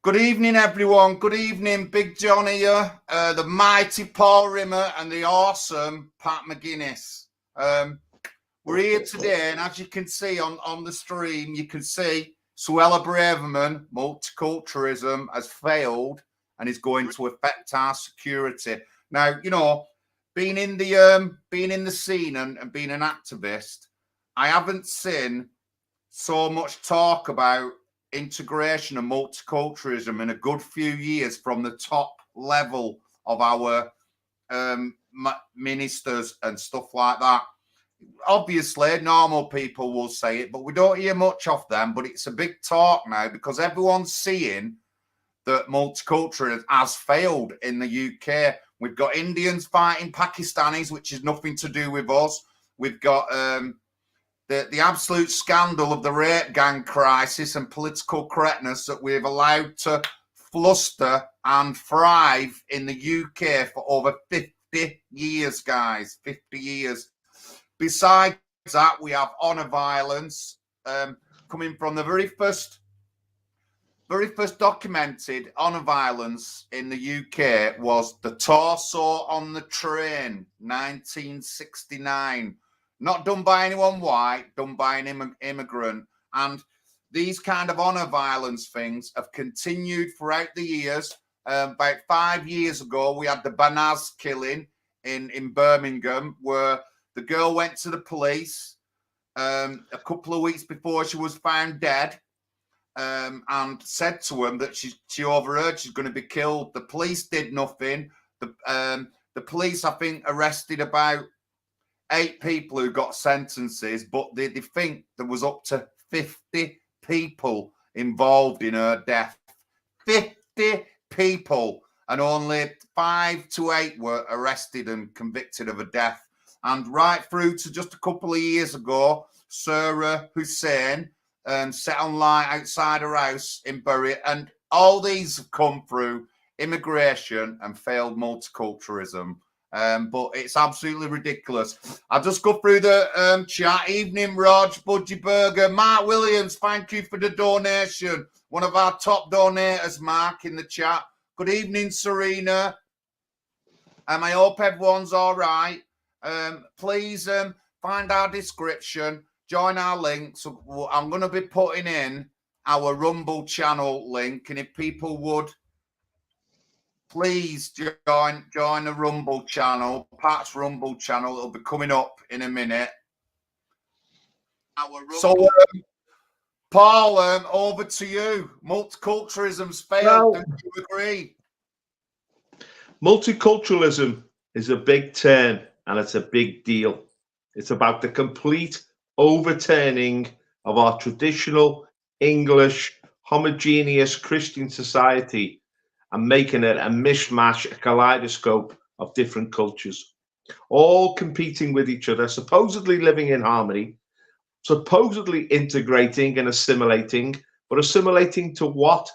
Good evening, everyone. Good evening, Big John here, the mighty Paul Rimmer, and the awesome Pat McGinnis. We're here today, and as you can see on the stream, you can see Suella Braverman, multiculturalism has failed and is going to affect our security. Now, you know, being in the scene and being an activist, I haven't seen so much talk about integration and multiculturalism in a good few years from the top level of our ministers and stuff like that. Obviously, normal people will say it, but we don't hear much of them. But it's a big talk now because everyone's seeing that multiculturalism has failed in the UK. We've got Indians fighting Pakistanis, which is nothing to do with us. We've got the absolute scandal of the rape gang crisis and political correctness that we've allowed to fluster and thrive in the UK for over 50 years, guys. 50 years. Besides that, we have honour violence coming from the very first documented honour violence in the UK was the torso on the train, 1969. Not done by anyone white, done by an immigrant. And these kind of honour violence things have continued throughout the years. About 5 years ago, we had the Banaz killing in Birmingham, where the girl went to the police a couple of weeks before she was found dead and said to them that she overheard she's going to be killed. The police did nothing. The police, I think, arrested about 8 people who got sentences, but they think there was up to 50 people involved in her death. 50 people, and only 5 to 8 were arrested and convicted of a death. And right through to just a couple of years ago, Sarah Hussein set on light outside her house in Bury, and all these have come through immigration and failed multiculturalism. But it's absolutely ridiculous. I'll just go through the chat. Evening, Rog, Budgie Burger, Mark Williams, thank you for the donation. One of our top donators, Mark, in the chat. Good evening, Serena. I hope everyone's all right. Please find our description, join our link. So I'm going to be putting in our Rumble channel link, and if people would please join the Rumble channel, Pat's Rumble channel. It'll be coming up in a minute. So, Paul, over to you. Multiculturalism's failed. Do you agree? Multiculturalism is a big turn, and it's a big deal. It's about the complete overturning of our traditional English homogeneous Christian society and making it a mishmash, a kaleidoscope of different cultures, all competing with each other, supposedly living in harmony, supposedly integrating and assimilating, but assimilating to what?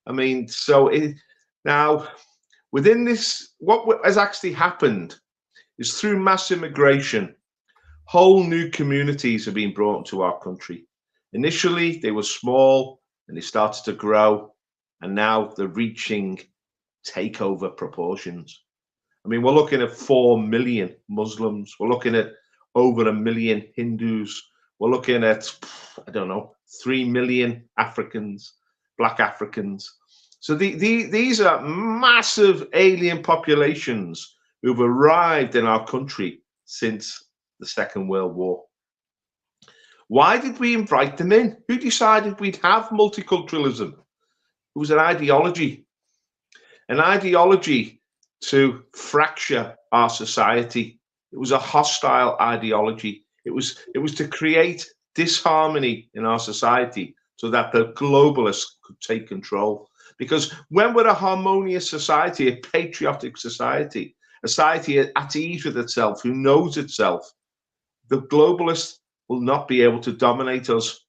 I mean, now within this, what has actually happened is through mass immigration, whole new communities have been brought into our country. Initially, they were small and they started to grow, and now they're reaching takeover proportions. I mean, we're looking at 4 million Muslims. We're looking at over 1 million Hindus. We're looking at, I don't know, 3 million Africans, Black Africans. So these are massive alien populations who've arrived in our country since the Second World War. Why did we invite them in? Who decided we'd have multiculturalism? It was an ideology to fracture our society. It was a hostile ideology. It was to create disharmony in our society so that the globalists could take control. Because when we're a harmonious society, a patriotic society, a society at ease with itself, who knows itself, the globalists will not be able to dominate us.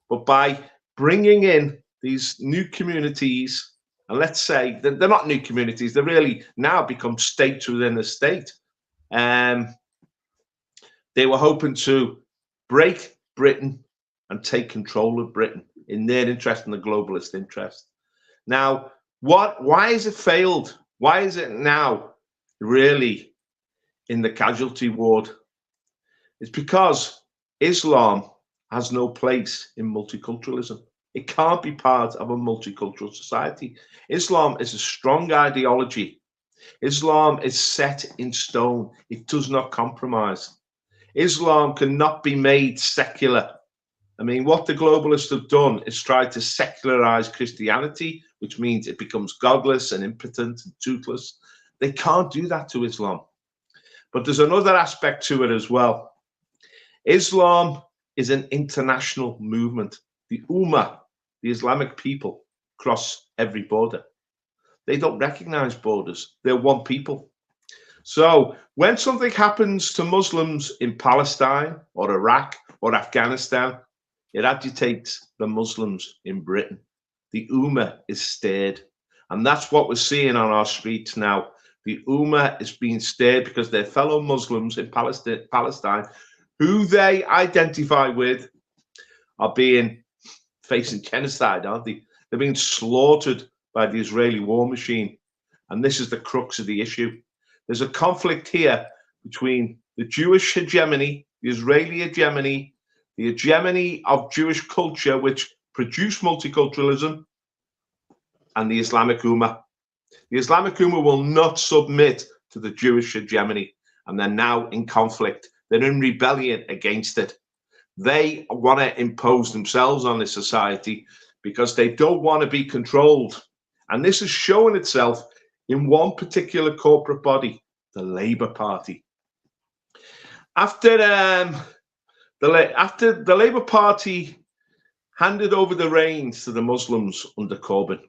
But by bringing in these new communities, and let's say they're not new communities, they're really now become states within a state. They were hoping to break Britain and take control of Britain in their interest and the globalist interest. Now, why has it failed? Why is it now really in the casualty ward? It's because Islam has no place in multiculturalism. It can't be part of a multicultural society. Islam is a strong ideology. Islam is set in stone. It does not compromise. Islam cannot be made secular. I mean, what the globalists have done is tried to secularize Christianity, which means it becomes godless and impotent and toothless. They can't do that to Islam. But there's another aspect to it as well. Islam is an international movement. The Ummah, the Islamic people, cross every border. They don't recognize borders. They're one people. So when something happens to Muslims in Palestine or Iraq or Afghanistan, it agitates the Muslims in Britain. The Ummah is stirred. And that's what we're seeing on our streets now. The Ummah is being stirred because their fellow Muslims in Palestine, who they identify with, are facing genocide, aren't they? They're being slaughtered by the Israeli war machine. And this is the crux of the issue. There's a conflict here between the Jewish hegemony, the Israeli hegemony, the hegemony of Jewish culture, which produced multiculturalism, and the Islamic Ummah. The Islamic Ummah will not submit to the Jewish hegemony, and they're now in conflict. They're in rebellion against it. They want to impose themselves on this society because they don't want to be controlled. And this is showing itself in one particular corporate body, the Labour Party. After the Labour Party handed over the reins to the Muslims under Corbyn,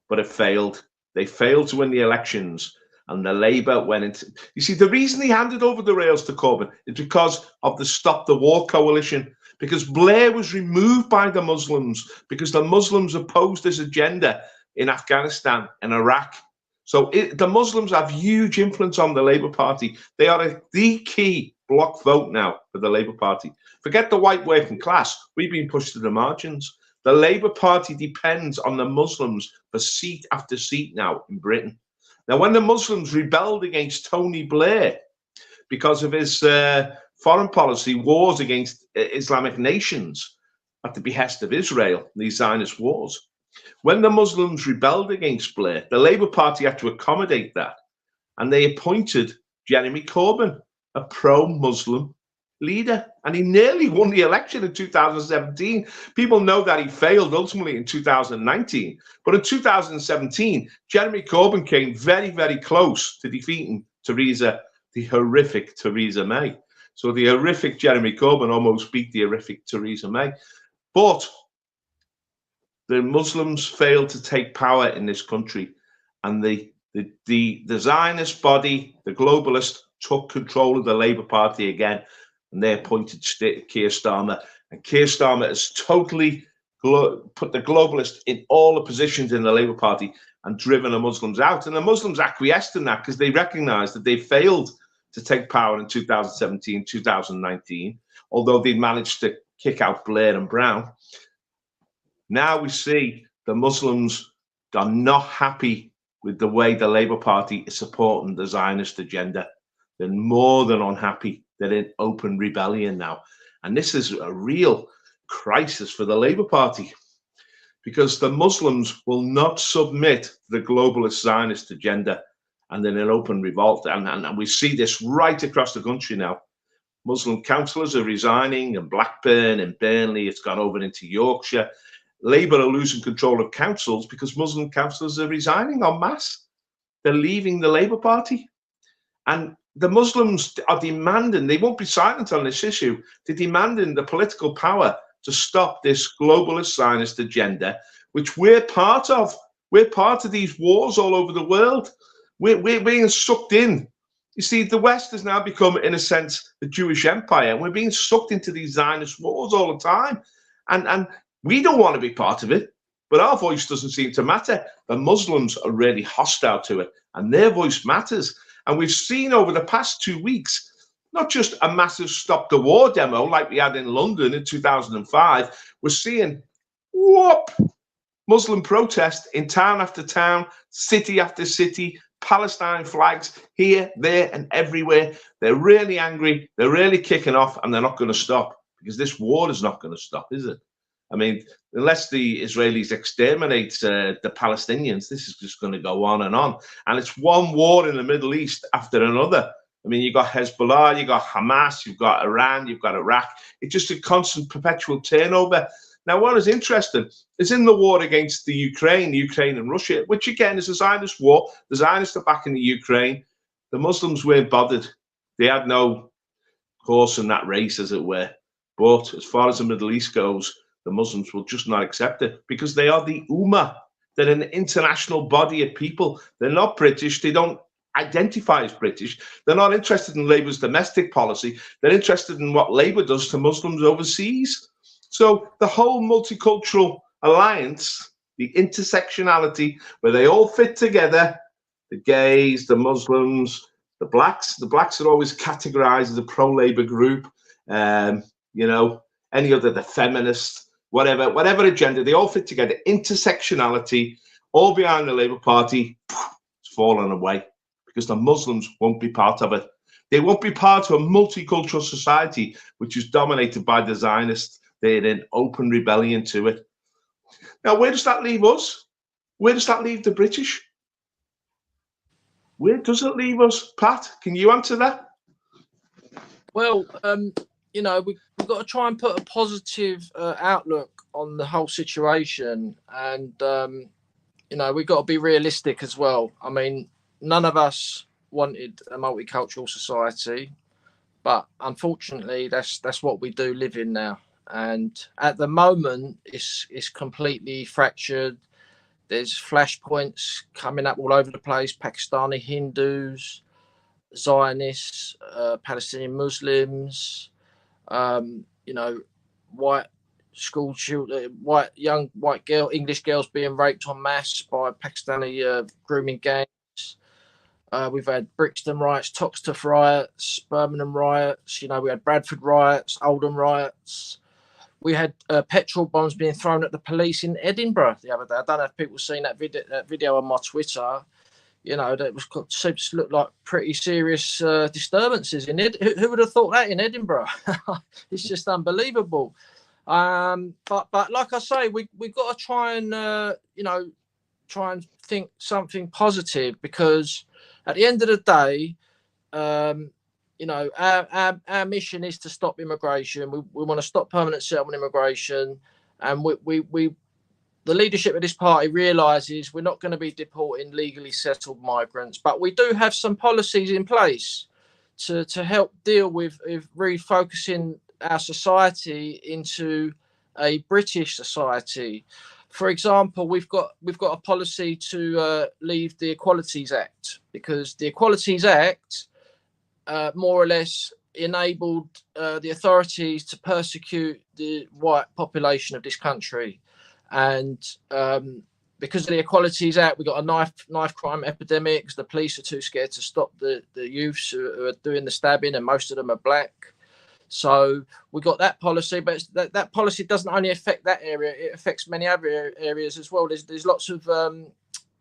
but it failed. They failed to win the elections, and the Labour went into... You see, the reason he handed over the rails to Corbyn is because of the Stop the War coalition, because Blair was removed by the Muslims, because the Muslims opposed this agenda in Afghanistan and Iraq. So the Muslims have huge influence on the Labour Party. They are the key bloc vote now for the Labour Party. Forget the white working class. We've been pushed to the margins. The Labour Party depends on the Muslims for seat after seat now in Britain. Now, when the Muslims rebelled against Tony Blair because of his foreign policy wars against Islamic nations at the behest of Israel, these Zionist wars, when the Muslims rebelled against Blair, the Labour Party had to accommodate that, and they appointed Jeremy Corbyn, a pro-Muslim leader, and he nearly won the election in 2017. People know that he failed ultimately in 2019, but in 2017, Jeremy Corbyn came very, very close to defeating the horrific Theresa May. So the horrific Jeremy Corbyn almost beat the horrific Theresa May. But the Muslims failed to take power in this country, and the Zionist body, the globalists, took control of the Labour Party again, and they appointed Keir Starmer. And Keir Starmer has totally put the globalists in all the positions in the Labour Party and driven the Muslims out. And the Muslims acquiesced in that because they recognised that they failed to take power in 2017, 2019, although they managed to kick out Blair and Brown. Now we see the Muslims are not happy with the way the Labour Party is supporting the Zionist agenda. They're more than unhappy. They're in open rebellion now. And this is a real crisis for the Labour Party, because the Muslims will not submit to the globalist Zionist agenda, and they're in open revolt. And we see this right across the country now. Muslim councillors are resigning in Blackburn and Burnley. It's gone over into Yorkshire. Labour are losing control of councils because Muslim councillors are resigning en masse. They're leaving the Labour Party. And the Muslims are demanding, they won't be silent on this issue, they're demanding the political power to stop this globalist Zionist agenda, which we're part of. We're part of these wars all over the world. We're being sucked in. You see, the West has now become, in a sense, the Jewish empire, and we're being sucked into these Zionist wars all the time. And we don't want to be part of it, but our voice doesn't seem to matter. The Muslims are really hostile to it, and their voice matters. And we've seen over the past 2 weeks, not just a massive stop the war demo like we had in London in 2005. We're seeing whoop, Muslim protest in town after town, city after city, Palestine flags here, there, and everywhere. They're really angry. They're really kicking off, and they're not going to stop, because this war is not going to stop, is it? I mean, unless the Israelis exterminate the Palestinians, this is just going to go on. And it's one war in the Middle East after another. I mean, you've got Hezbollah, you've got Hamas, you've got Iran, you've got Iraq. It's just a constant, perpetual turnover. Now, what is interesting is in the war against the Ukraine and Russia, which again is a Zionist war. The Zionists are back in the Ukraine. The Muslims weren't bothered. They had no horse in that race, as it were. But as far as the Middle East goes, the Muslims will just not accept it, because they are the Ummah. They're an international body of people. They're not British. They don't identify as British. They're not interested in Labour's domestic policy. They're interested in what Labour does to Muslims overseas. So the whole multicultural alliance, the intersectionality, where they all fit together, the gays, the Muslims, the blacks are always categorized as a pro-Labour group, you know, any other, the feminists, whatever agenda, they all fit together. Intersectionality, all behind the Labour Party, it's fallen away, because the Muslims won't be part of it. They won't be part of a multicultural society which is dominated by the Zionists. They're in open rebellion to it. Now, where does that leave us? Where does that leave the British? Where does it leave us? Pat, can you answer that? Well, you know, we've got to try and put a positive outlook on the whole situation. And, you know, we've got to be realistic as well. I mean, none of us wanted a multicultural society, but unfortunately, that's what we do live in now. And at the moment, it's completely fractured. There's flashpoints coming up all over the place. Pakistani Hindus, Zionists, Palestinian Muslims, you know, white school children, English girls being raped en masse by Pakistani grooming gangs. We've had Brixton riots, Toxteth riots, Birmingham riots. You know, we had Bradford riots, Oldham riots. We had petrol bombs being thrown at the police in Edinburgh the other day. I don't know if people have seen that video on my Twitter. You know, that was seems to look like pretty serious disturbances in it. Who would have thought that in Edinburgh? It's just unbelievable. But like I say, we've got to try and you know, try and think something positive, because at the end of the day, you know, our mission is to stop immigration. We want to stop permanent settlement immigration, and the leadership of this party realises we're not going to be deporting legally settled migrants, but we do have some policies in place to help deal with refocusing our society into a British society. For example, we've got a policy to leave the Equalities Act, because the Equalities Act more or less enabled the authorities to persecute the white population of this country. And because of the Equalities Act, we've got a knife crime epidemic. The police are too scared to stop the youths who are doing the stabbing, and most of them are black. So we got that policy, but that policy doesn't only affect that area; it affects many other areas as well. There's lots of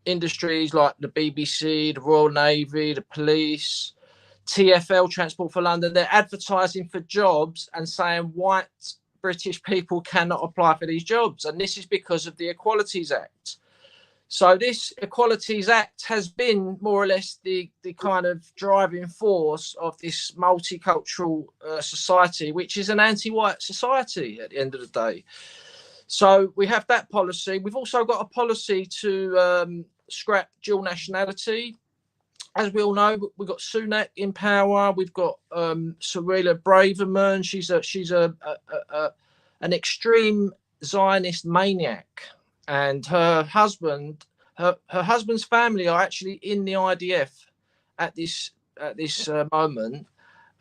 industries like the BBC, the Royal Navy, the police, TfL, Transport for London. They're advertising for jobs and saying white British people cannot apply for these jobs, and this is because of the Equalities Act. So this Equalities Act has been more or less the kind of driving force of this multicultural society, which is an anti-white society at the end of the day. So we have that policy. We've also got a policy to scrap dual nationality. As we all know, we've got Sunak in power. We've got Cyrilla Braverman. She's an extreme Zionist maniac, and her husband's family are actually in the IDF at this moment.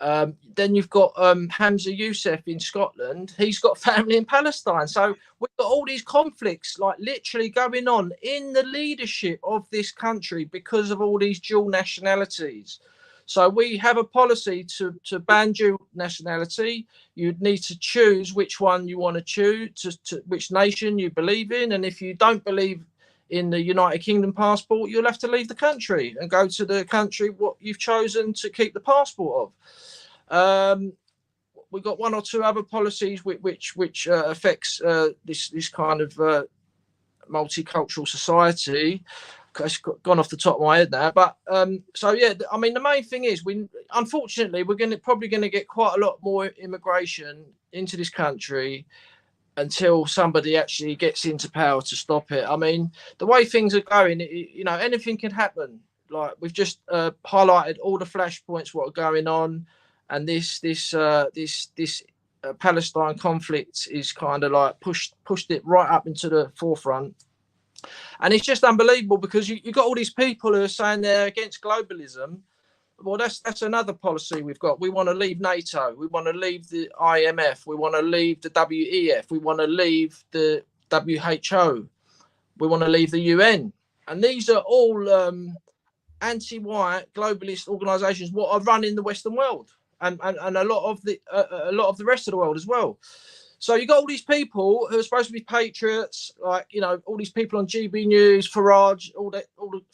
Then you've got Hamza Youssef in Scotland. He's got family in Palestine. So we've got all these conflicts like literally going on in the leadership of this country because of all these dual nationalities. So we have a policy to ban dual nationality. You'd need to choose which one you want to choose, to which nation you believe in. And if you don't believe in the United Kingdom passport, you'll have to leave the country and go to the country what you've chosen to keep the passport of. We've got one or two other policies which affects this kind of multicultural society. It's gone off the top of my head now, but so yeah, I mean the main thing is unfortunately we're probably going to get quite a lot more immigration into this country until somebody actually gets into power to stop it. I mean, the way things are going, you know, anything can happen. Like we've just highlighted all the flashpoints what are going on, and this Palestine conflict is kind of like pushed it right up into the forefront. And it's just unbelievable because you got all these people who are saying they're against globalism. Well, that's another policy we've got. We want to leave NATO. We want to leave the IMF. We want to leave the WEF. We want to leave the WHO. We want to leave the UN. And these are all anti-white globalist organisations what are running the Western world and a lot of the rest of the world as well. So you got all these people who are supposed to be patriots, like, you know, all these people on GB News, Farage, all the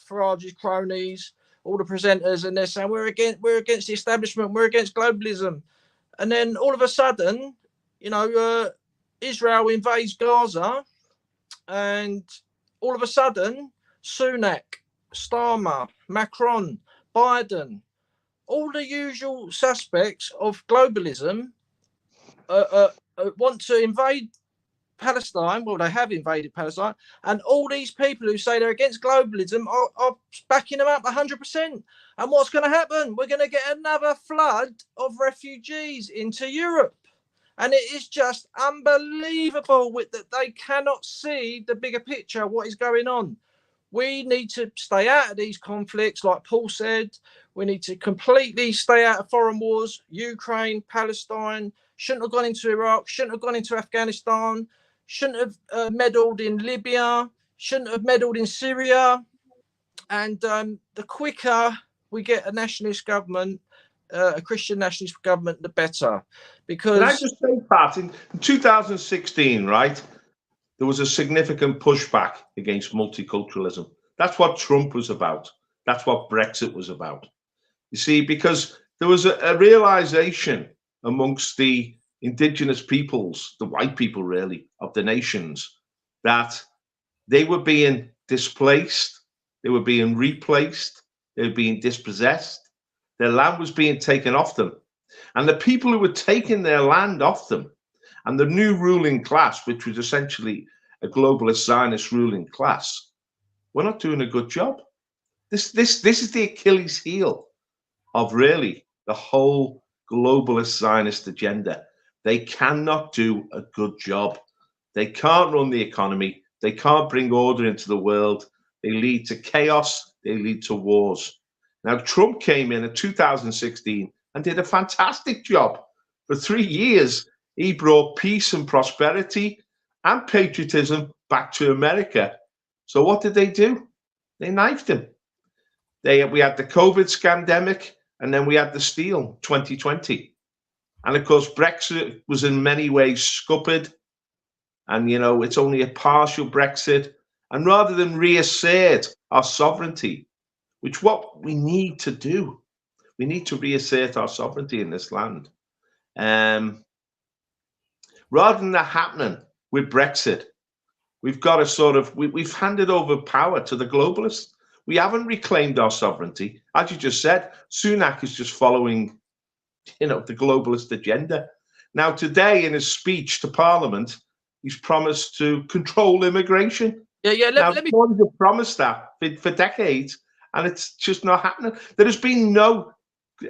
Farage's cronies, all the presenters, and they're saying we're against the establishment, we're against globalism, and then all of a sudden, you know, Israel invades Gaza, and all of a sudden, Sunak, Starmer, Macron, Biden, all the usual suspects of globalism want to invade Palestine. Well, they have invaded Palestine, and all these people who say they're against globalism are backing them up 100%. And what's going to happen? We're going to get another flood of refugees into Europe, and it is just unbelievable that they cannot see the bigger picture, what is going on. We need to stay out of these conflicts, like Paul said. We need to completely stay out of foreign wars. Ukraine, Palestine, shouldn't have gone into Iraq, shouldn't have gone into Afghanistan, shouldn't have meddled in Libya, shouldn't have meddled in Syria. And the quicker we get a nationalist government, a Christian nationalist government, the better. Because can I just say, Pat, in 2016, right, there was a significant pushback against multiculturalism. That's what Trump was about. That's what Brexit was about. You see, because there was a realization amongst the indigenous peoples, the white people really, of the nations, that they were being displaced, they were being replaced, they were being dispossessed, their land was being taken off them. And the people who were taking their land off them, and the new ruling class, which was essentially a globalist Zionist ruling class, were not doing a good job. This is the Achilles heel of really the whole globalist Zionist agenda. They cannot do a good job. They can't run the economy. They can't bring order into the world. They lead to chaos. They lead to wars. Now, Trump came in 2016 and did a fantastic job. For 3 years, he brought peace and prosperity and patriotism back to America. So what did they do? They knifed him. We had the COVID scandemic, and then we had the Steele 2020. And of course, Brexit was in many ways scuppered. And, you know, it's only a partial Brexit. And rather than reassert our sovereignty, which what we need to do, we need to reassert our sovereignty in this land. Rather than that happening with Brexit, we've got to sort of, we've handed over power to the globalists. We haven't reclaimed our sovereignty. As you just said, Sunak is just following, you know, the globalist agenda. Now, today in his speech to Parliament, he's promised to control immigration. Let me promised that for decades, and it's just not happening. There has been no,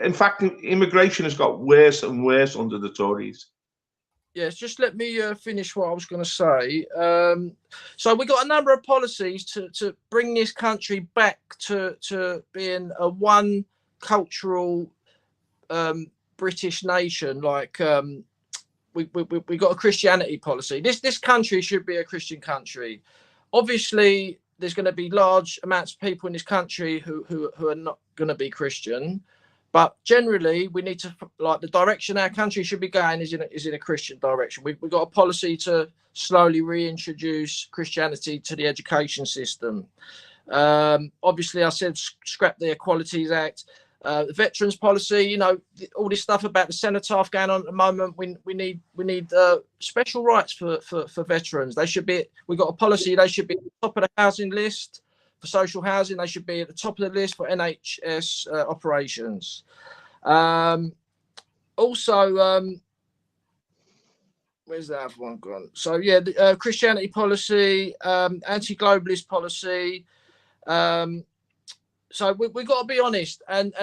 in fact, immigration has got worse and worse under the Tories. Yes, just let me finish what I was going to say. So we got a number of policies to bring this country back to being a one cultural British nation. Like we got a Christianity policy. This country should be a Christian country. Obviously, there's going to be large amounts of people in this country who are not going to be Christian. But generally, we need to, like, the direction our country should be going is in a Christian direction. We've got a policy to slowly reintroduce Christianity to the education system. Obviously, I said scrap the Equalities Act. The veterans policy, you know, all this stuff about the cenotaph going on at the moment. We need special rights for veterans. They should be. We've got a policy. They should be at the top of the housing list for social housing. They should be at the top of the list for NHS operations. Also, where's the other one gone? So yeah, the Christianity policy, anti-globalist policy. So we got to be honest, and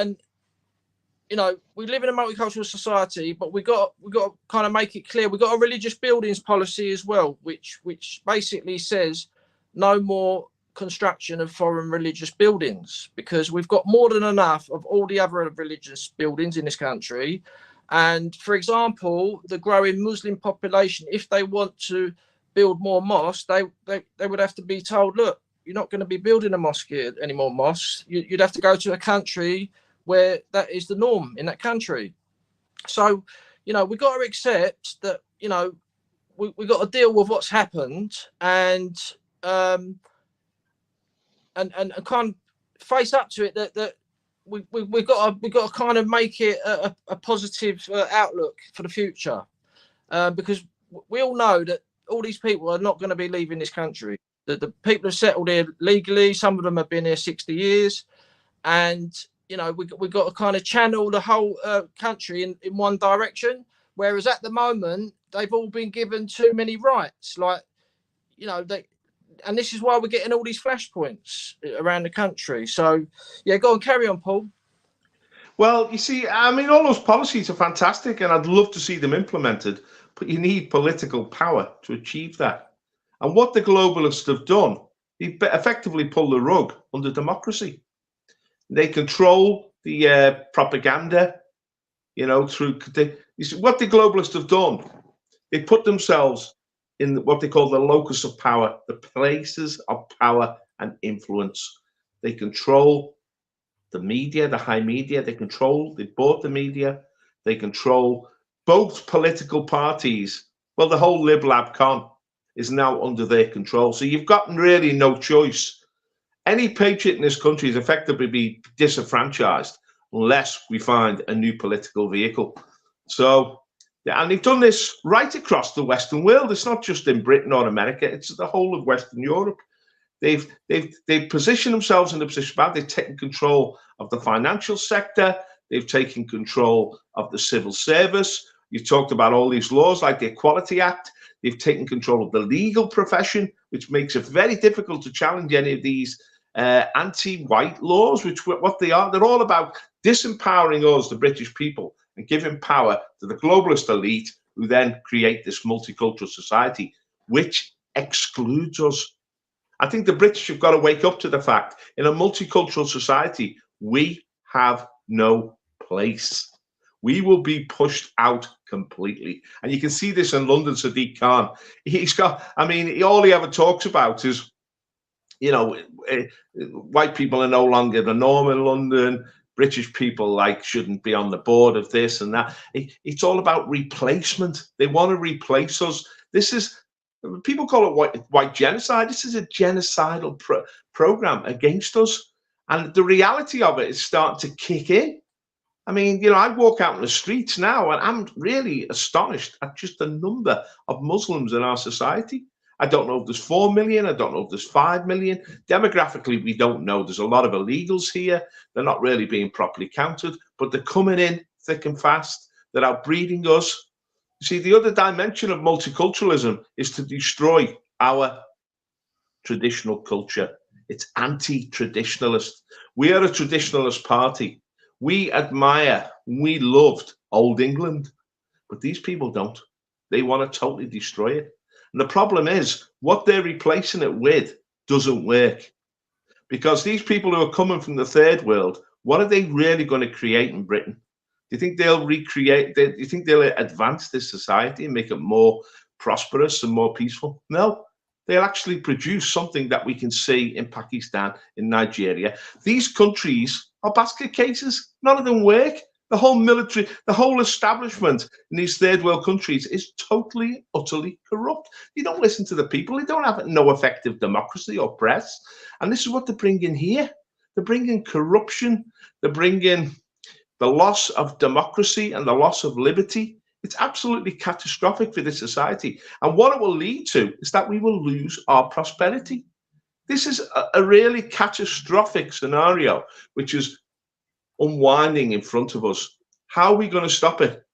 you know, we live in a multicultural society, but we got to kind of make it clear. We got a religious buildings policy as well, which basically says no more construction of foreign religious buildings, because we've got more than enough of all the other religious buildings in this country. And for example, the growing Muslim population, if they want to build more mosques, they would have to be told, look, you're not going to be building a mosque here, any more mosques. You'd have to go to a country where that is the norm in that country. So, you know, we've got to accept that, you know, we got to deal with what's happened and kind of face up to it, that we've got to kind of make it a positive outlook for the future, because we all know that all these people are not going to be leaving this country. The people have settled here legally. Some of them have been here 60 years, and you know, we've got to kind of channel the whole country in one direction. Whereas at the moment, they've all been given too many rights, like, you know, and this is why we're getting all these flashpoints around the country. So yeah, go on, carry on, Paul. Well, you see, I mean, all those policies are fantastic, and I'd love to see them implemented, but you need political power to achieve that. And what the globalists have done, they effectively pull the rug under democracy. They control the propaganda, you know, through what the globalists have done. They put themselves in what they call the locus of power, the places of power and influence. They control the media, the high media. They bought the media. They control both political parties. Well, the whole LibLab con is now under their control. So you've got really no choice. Any patriot in this country is effectively be disenfranchised unless we find a new political vehicle. So, yeah, and they've done this right across the Western world. It's not just in Britain or America. It's the whole of Western Europe. They've positioned themselves in a position where they've taken control of the financial sector. They've taken control of the civil service. You've talked about all these laws like the Equality Act. They've taken control of the legal profession, which makes it very difficult to challenge any of these anti-white laws, which what they are. They're all about disempowering us, the British people, and giving power to the globalist elite, who then create this multicultural society, which excludes us. I think the British have got to wake up to the fact, in a multicultural society, we have no place. We will be pushed out completely. And you can see this in London. Sadiq Khan, he's got, I mean, all he ever talks about is, you know, white people are no longer the norm in London. British people, like, shouldn't be on the board of this and that. It's all about replacement. They want to replace us. This is, people call it white genocide. This is a genocidal program against us. And the reality of it is starting to kick in. I mean, you know, I walk out in the streets now and I'm really astonished at just the number of Muslims in our society. I don't know if there's 4 million. I don't know if there's 5 million. Demographically, we don't know. There's a lot of illegals here. They're not really being properly counted, but they're coming in thick and fast. They're outbreeding us. You see, the other dimension of multiculturalism is to destroy our traditional culture. It's anti-traditionalist. We are a traditionalist party. We admire, we loved Old England, but these people don't. They want to totally destroy it. And the problem is, what they're replacing it with doesn't work. Because these people who are coming from the third world, what are they really going to create in Britain? Do you think they'll recreate, do you think they'll advance this society and make it more prosperous and more peaceful? No. They'll actually produce something that we can see in Pakistan, in Nigeria. These countries are basket cases. None of them work. The whole military, the whole establishment in these third world countries is totally, utterly corrupt. You don't listen to the people. They don't have no effective democracy or press. And this is what they're bringing here. They're bringing corruption. They're bringing the loss of democracy and the loss of liberty. It's absolutely catastrophic for this society. And what it will lead to is that we will lose our prosperity. This is a really catastrophic scenario, which is unwinding in front of us. How are we going to stop it?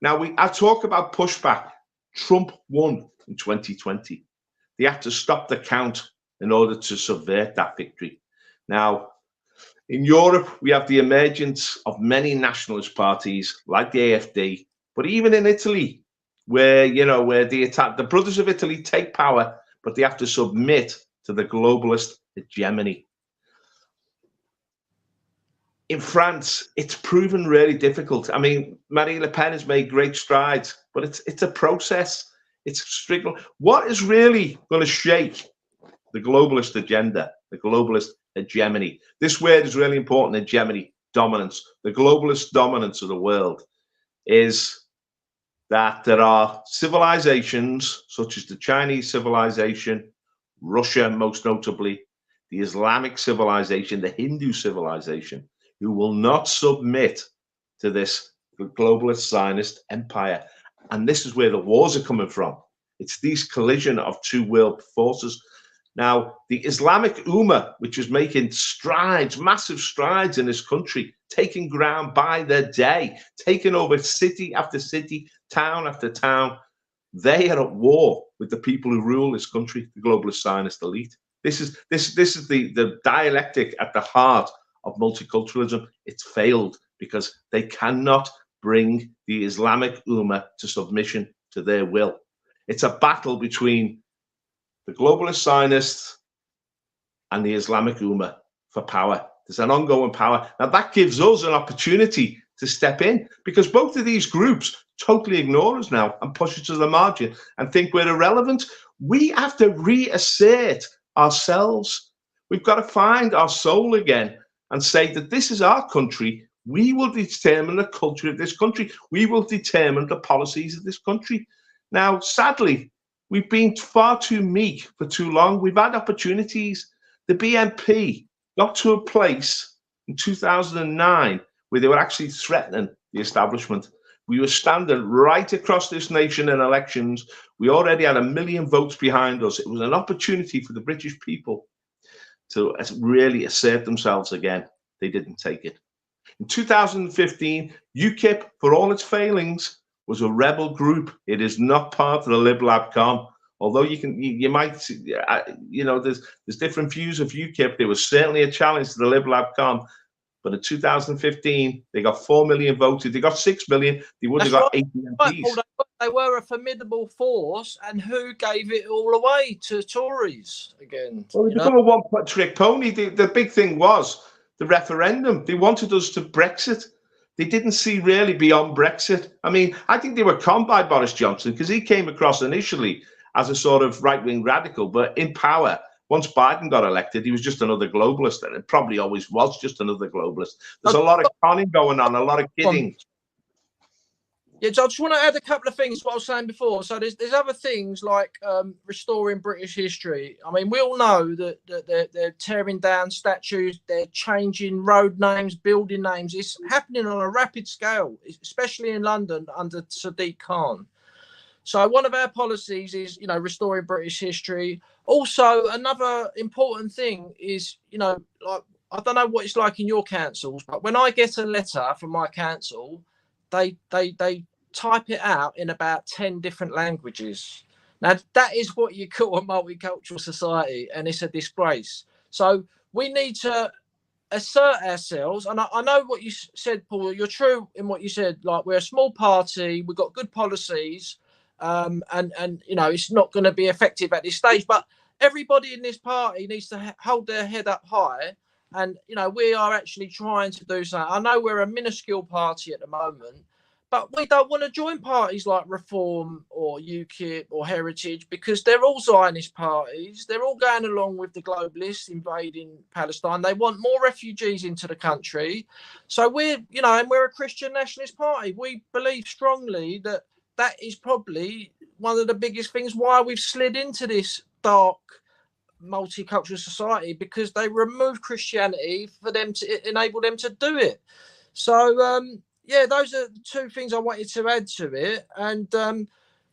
Now, I talk about pushback. Trump won in 2020. They had to stop the count in order to subvert that victory. Now, in Europe, we have the emergence of many nationalist parties like the AfD, but even in Italy, where the brothers of Italy take power, but they have to submit to the globalist hegemony. In France, it's proven really difficult. I mean, Marine Le Pen has made great strides, but it's a process. It's strict. What is really going to shake the globalist agenda, the globalist hegemony? This word is really important, hegemony, dominance. The globalist dominance of the world is that there are civilizations such as the Chinese civilization, Russia most notably, the Islamic civilization, the Hindu civilization, who will not submit to this globalist Zionist empire. And this is where the wars are coming from. It's these collision of two world forces. Now, the Islamic Ummah, which is making strides, massive strides in this country, taking ground by the day, taking over city after city, town after town, they are at war with the people who rule this country, the globalist Zionist elite. This is the dialectic at the heart of multiculturalism. It's failed because they cannot bring the Islamic Ummah to submission to their will. It's a battle between the globalist Zionists and the Islamic Ummah for power. There's an ongoing power. Now that gives us an opportunity to step in, because both of these groups totally ignore us now and push us to the margin and think we're irrelevant. We have to reassert ourselves. We've got to find our soul again and say that this is our country. We will determine the culture of this country. We will determine the policies of this country. Now, sadly, we've been far too meek for too long. We've had opportunities. The BNP got to a place in 2009 where they were actually threatening the establishment. We were standing right across this nation in elections. We already had 1 million votes behind us. It was an opportunity for the British people to really assert themselves again. They didn't take it. In 2015, UKIP, for all its failings, was a rebel group. It is not part of the LibLab Com. Although you might, there's different views of UKIP. There was certainly a challenge to the LibLab Com. But in 2015, they got 4 million voted. They got 6 million. They would have got 80 MPs. They were a formidable force, and who gave it all away to Tories again? Well, they become a one-trick pony. The big thing was the referendum. They wanted us to Brexit. They didn't see really beyond Brexit. I mean, I think they were conned by Boris Johnson because he came across initially as a sort of right-wing radical, but in power. Once Biden got elected, he was just another globalist, and it probably always was just another globalist. There's a lot of conning going on, a lot of kidding. Yeah, so I just want to add a couple of things to what I was saying before. So there's other things like restoring British history. I mean, we all know that they're tearing down statues, they're changing road names, building names. It's happening on a rapid scale, especially in London under Sadiq Khan. So one of our policies is, restoring British history. Also, another important thing is, like, I don't know what it's like in your councils, but when I get a letter from my council, they type it out in about 10 different languages. Now, that is what you call a multicultural society, and it's a disgrace. So we need to assert ourselves. And I know what you said, Paul. You're true in what you said. Like, we're a small party. We've got good policies. And it's not going to be effective at this stage, but everybody in this party needs to hold their head up high, and we are actually trying to do something. I know we're a minuscule party at the moment, But we don't want to join parties like Reform or UKIP or Heritage because they're all Zionist parties. They're all going along with the globalists invading Palestine. They want more refugees into the country. So we're a Christian nationalist party. We believe strongly that that is probably one of the biggest things why we've slid into this dark multicultural society, because they remove Christianity for them to enable them to do it. So, yeah, those are the two things I wanted to add to it. And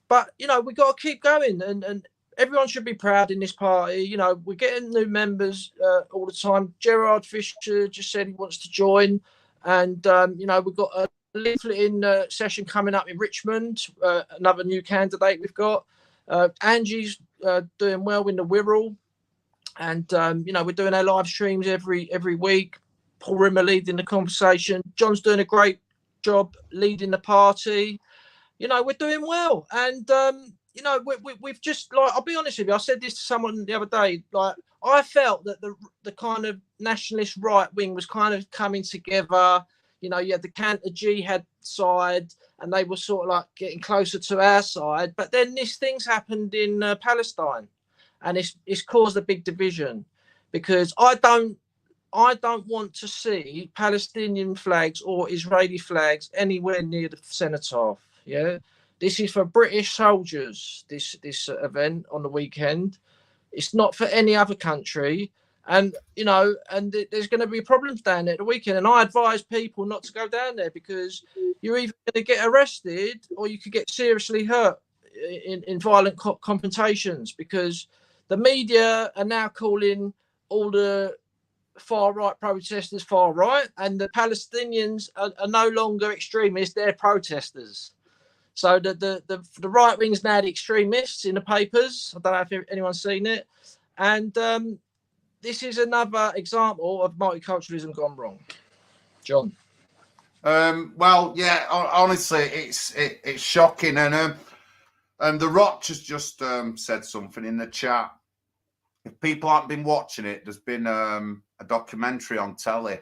but we got to keep going, and everyone should be proud in this party. We're getting new members all the time. Gerard Fisher just said he wants to join, and we've got a leafleting session coming up in Richmond. Another new candidate we've got. Angie's doing well in the Wirral, and we're doing our live streams every week. Paul Rimmer leading the conversation. John's doing a great job leading the party. We're doing well. And, we've just, like, I'll be honest with you, I said this to someone the other day, like, I felt that the kind of nationalist right wing was kind of coming together. You had the Cantor Jihad side, and they were sort of like getting closer to our side. But then this thing's happened in Palestine, and it's caused a big division, because I don't want to see Palestinian flags or Israeli flags anywhere near the cenotaph. Yeah, this is for British soldiers. This event on the weekend, it's not for any other country. And there's going to be problems down there at the weekend. And I advise people not to go down there, because you're either going to get arrested or you could get seriously hurt in violent confrontations, because the media are now calling all the far right protesters far right, and the Palestinians are no longer extremists, they're protesters. So the right wing's now the extremists in the papers. I don't know if anyone's seen it. And this is another example of multiculturalism gone wrong. John. Well, yeah, honestly, it's shocking. And the Rock has just said something in the chat. If people haven't been watching it, there's been a documentary on telly,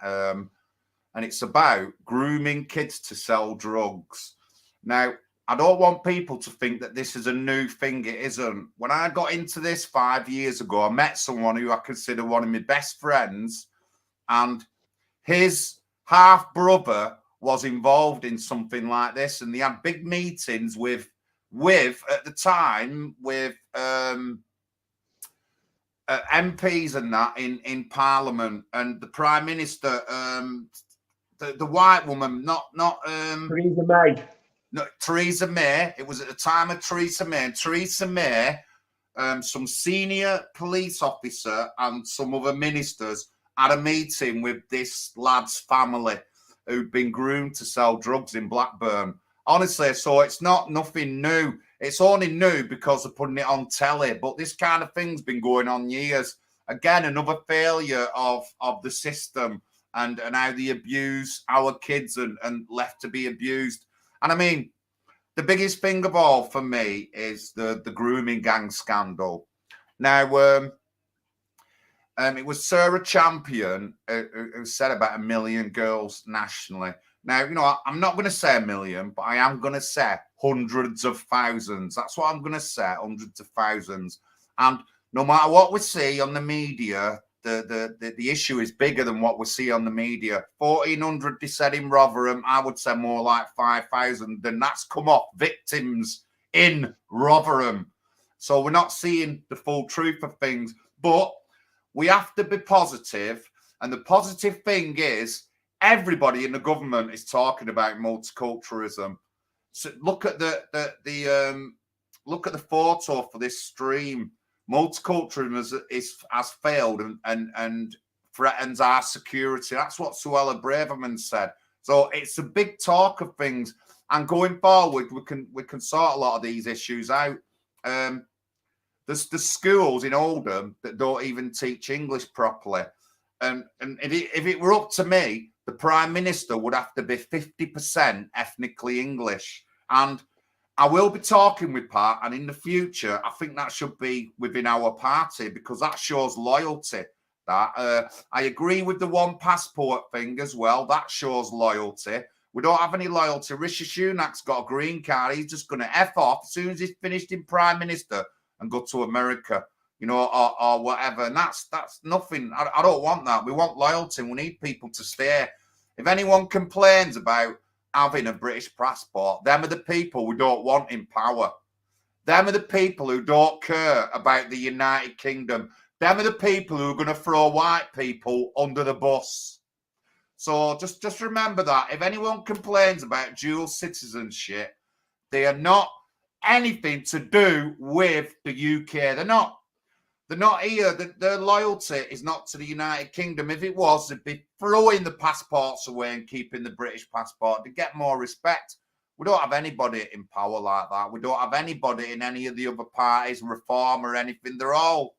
and it's about grooming kids to sell drugs. Now, I don't want people to think that this is a new thing. It isn't. When I got into this 5 years ago, I met someone who I consider one of my best friends, and his half-brother was involved in something like this, and they had big meetings with at the time, with MPs and that in Parliament, and the Prime Minister, the white woman, not Theresa May. No, Theresa May. It was at the time of Theresa May. And Theresa May, some senior police officer and some other ministers had a meeting with this lad's family who'd been groomed to sell drugs in Blackburn. Honestly, so it's nothing new. It's only new because they're putting it on telly. But this kind of thing's been going on years. Again, another failure of the system and how they abuse our kids and left to be abused. And I mean, the biggest thing of all for me is the grooming gang scandal. Now, it was Sarah Champion who said about 1 million girls nationally. Now, I'm not going to say 1 million, but I am going to say hundreds of thousands. That's what I'm going to say, hundreds of thousands. And no matter what we see on the media, the issue is bigger than what we see on the media. 1,400, they said in Rotherham. I would say more like 5,000. And that's come off victims in Rotherham. So we're not seeing the full truth of things. But we have to be positive. And the positive thing is everybody in the government is talking about multiculturalism. So look at the photo for this stream. Multiculturalism has failed and threatens our security. That's what Suella Braverman said. So it's a big talk of things. And going forward, we can sort a lot of these issues out. There's the schools in Oldham that don't even teach English properly. And if it were up to me, the Prime Minister would have to be 50% ethnically English. And I will be talking with Pat, and in the future, I think that should be within our party, because that shows loyalty. That I agree with the one passport thing as well. That shows loyalty. We don't have any loyalty. Rishi Sunak's got a green card. He's just going to F off as soon as he's finished in Prime Minister and go to America, you know, or whatever. And that's nothing. I don't want that. We want loyalty. We need people to stay. If anyone complains about having a British passport, them are the people we don't want in power. Them are the people who don't care about the United Kingdom. Them are the people who are going to throw white people under the bus. So just remember that. If anyone complains about dual citizenship, they are not anything to do with the UK. They're not here. Their loyalty is not to the United Kingdom. If it was, they'd be throwing the passports away and keeping the British passport to get more respect. We don't have anybody in power like that. We don't have anybody in any of the other parties, Reform or anything. They're all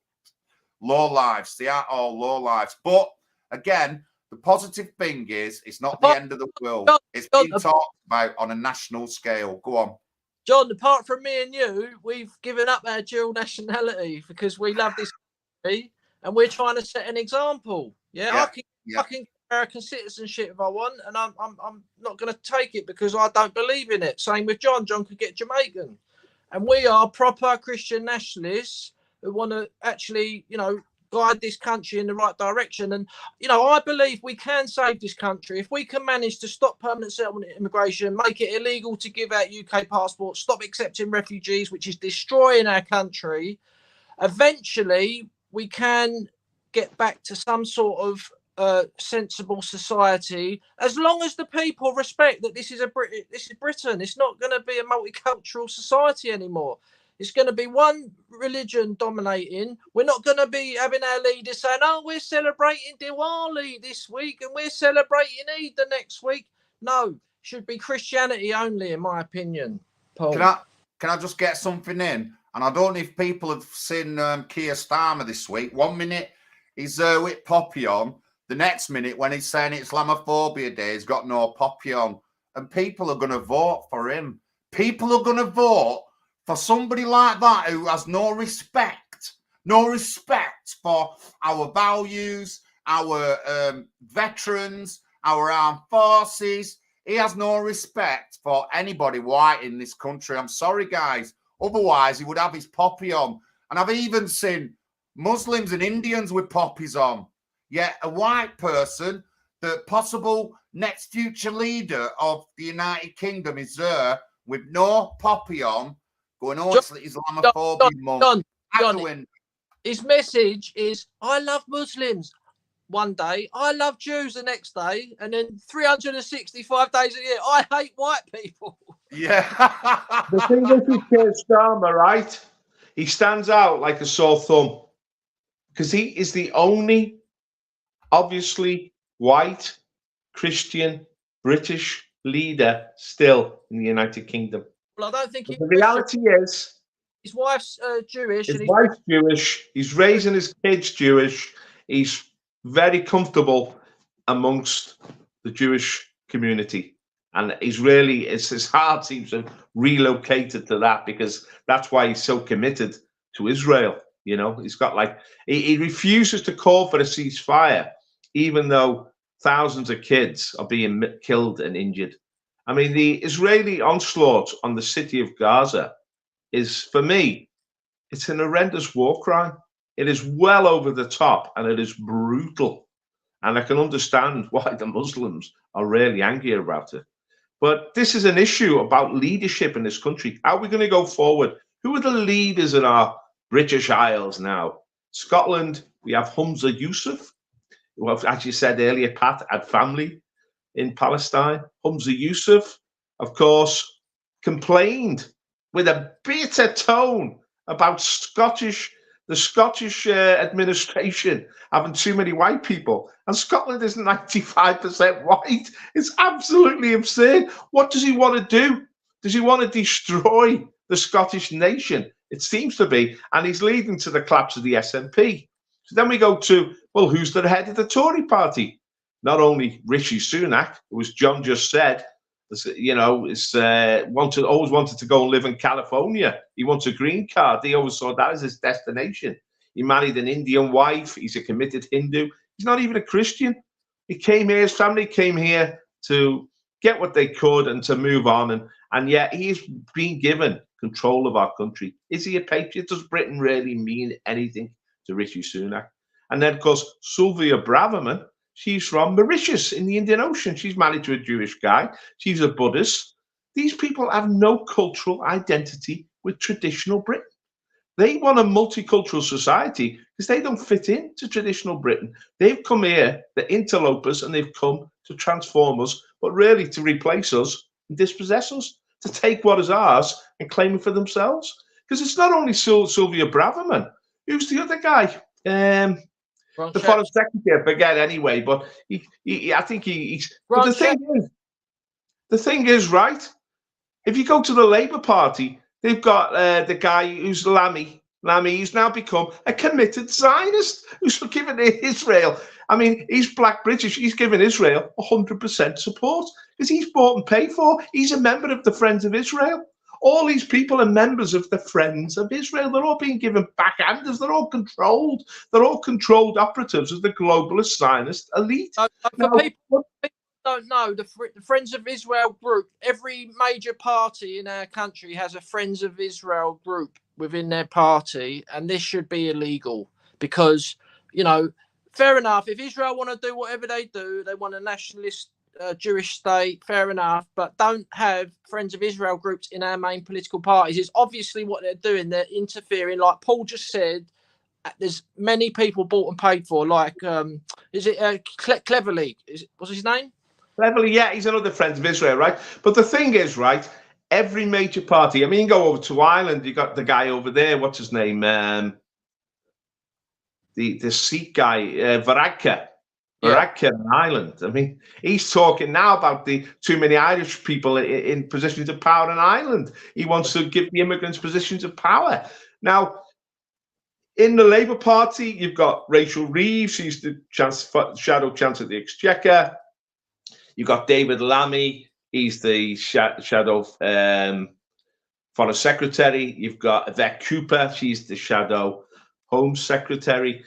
lowlifes. They are all lowlifes. But again, the positive thing is it's not the end of the world. It's being talked about on a national scale. Go on. John, apart from me and you, we've given up our dual nationality because we love this country and we're trying to set an example. I can get American citizenship if I want, and I'm not going to take it because I don't believe in it. Same with John. John could get Jamaican. And we are proper Christian nationalists who want to actually, you know, guide this country in the right direction. And, you know, I believe we can save this country if we can manage to stop permanent settlement immigration, make it illegal to give out UK passports, stop accepting refugees, which is destroying our country. Eventually, we can get back to some sort of sensible society, as long as the people respect that this is Britain. It's not going to be a multicultural society anymore. It's going to be one religion dominating. We're not going to be having our leaders saying, oh, we're celebrating Diwali this week and we're celebrating Eid the next week. No, it should be Christianity only, in my opinion, Paul. Can I just get something in? And I don't know if people have seen Keir Starmer this week. 1 minute he's with Poppy on. The next minute, when he's saying Islamophobia Day, he's got no Poppy on. And people are going to vote for him. People are going to vote for somebody like that who has no respect for our values, our veterans, our armed forces. He has no respect for anybody white in this country. I'm sorry, guys. Otherwise, he would have his poppy on. And I've even seen Muslims and Indians with poppies on. Yet a white person, the possible next future leader of the United Kingdom, is there with no poppy on, going, oh, it's Islamophobia month. John, his message is, I love Muslims one day, I love Jews the next day, and then 365 days a year, I hate white people. Yeah. The thing is with Keir Starmer, right? He stands out like a sore thumb because he is the only obviously white, Christian, British leader still in the United Kingdom. Well, I don't think the reality is his wife's Jewish. His wife's Jewish. He's raising his kids Jewish. He's very comfortable amongst the Jewish community. And he's really, his heart seems to have relocated to that because that's why he's so committed to Israel. You know, he's got like, he refuses to call for a ceasefire, even though thousands of kids are being killed and injured. I mean, the Israeli onslaught on the city of Gaza is, for me, it's an horrendous war crime. It is well over the top and it is brutal. And I can understand why the Muslims are really angry about it. But this is an issue about leadership in this country. How are we going to go forward? Who are the leaders in our British Isles now? Scotland, we have Humza Yousaf, who, as you said earlier, Pat, had family in Palestine. Humza Yousaf, of course, complained with a bitter tone about the Scottish administration having too many white people. And Scotland is 95% white. It's absolutely absurd. What does he want to do? Does he want to destroy the Scottish nation? It seems to be. And he's leading to the collapse of the SNP. So then we go to, well, who's the head of the Tory party? Not only Rishi Sunak, who, as John just said, you know, is always wanted to go and live in California. He wants a green card. He always saw that as his destination. He married an Indian wife. He's a committed Hindu. He's not even a Christian. He came here. His family came here to get what they could and to move on. And yet he's been given control of our country. Is he a patriot? Does Britain really mean anything to Rishi Sunak? And then, of course, Sylvia Braverman, she's from Mauritius in the Indian Ocean. She's married to a Jewish guy. She's a Buddhist. These people have no cultural identity with traditional Britain. They want a multicultural society because they don't fit into traditional Britain. They've come here, they're interlopers, and they've come to transform us, but really to replace us and dispossess us, to take what is ours and claim it for themselves. Because it's not only Sylvia Braverman. Who's the other guy? The foreign secretary, I forget anyway, but I think he's. But the thing is, right? If you go to the Labour Party, they've got the guy who's Lammy. He's now become a committed Zionist who's given Israel. I mean, he's black British. He's given Israel 100% support because he's bought and paid for. He's a member of the Friends of Israel. All these people are members of the Friends of Israel. They're all being given backhanders. They're all controlled. They're all controlled operatives of the globalist Zionist elite. People don't know, the Friends of Israel group, every major party in our country has a Friends of Israel group within their party, and this should be illegal because, you know, fair enough, if Israel want to do whatever they do, they want a nationalist Jewish state, fair enough, but don't have Friends of Israel groups in our main political parties. It's obviously what they're doing. They're interfering, like Paul just said. There's many people bought and paid for, like is it Cleverly? What's his name? Cleverly, yeah, he's another Friends of Israel, right? But the thing is, right, every major party, I mean, you go over to Ireland, you got the guy over there, what's his name? The Sikh guy, Varadkar in Ireland. I mean, he's talking now about the too many Irish people in positions of power in Ireland. He wants to give the immigrants positions of power. Now, in the Labour Party, you've got Rachel Reeves, she's the Shadow Chancellor of the Exchequer. You've got David Lammy, he's the Shadow Foreign Secretary. You've got Yvette Cooper, she's the Shadow Home Secretary.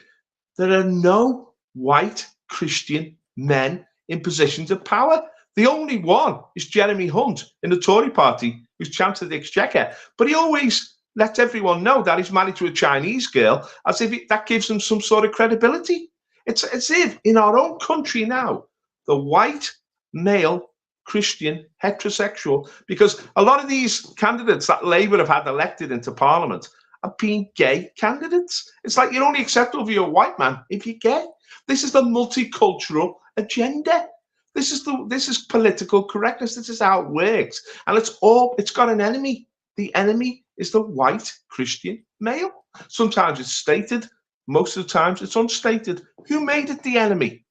There are no white Christian men in positions of power. The only one is Jeremy Hunt in the Tory party, who's Chancellor of the Exchequer. But he always lets everyone know that he's married to a Chinese girl, as if that gives him some sort of credibility. It's as if in our own country now, the white male Christian heterosexual, because a lot of these candidates that Labour have had elected into Parliament have been gay candidates. It's like you're only acceptable if you're a white man if you're gay. This is the multicultural agenda. This is political correctness. This is how it works. And it's got an enemy. The enemy is the white Christian male. Sometimes it's stated, most of the times it's unstated. Who made it the enemy?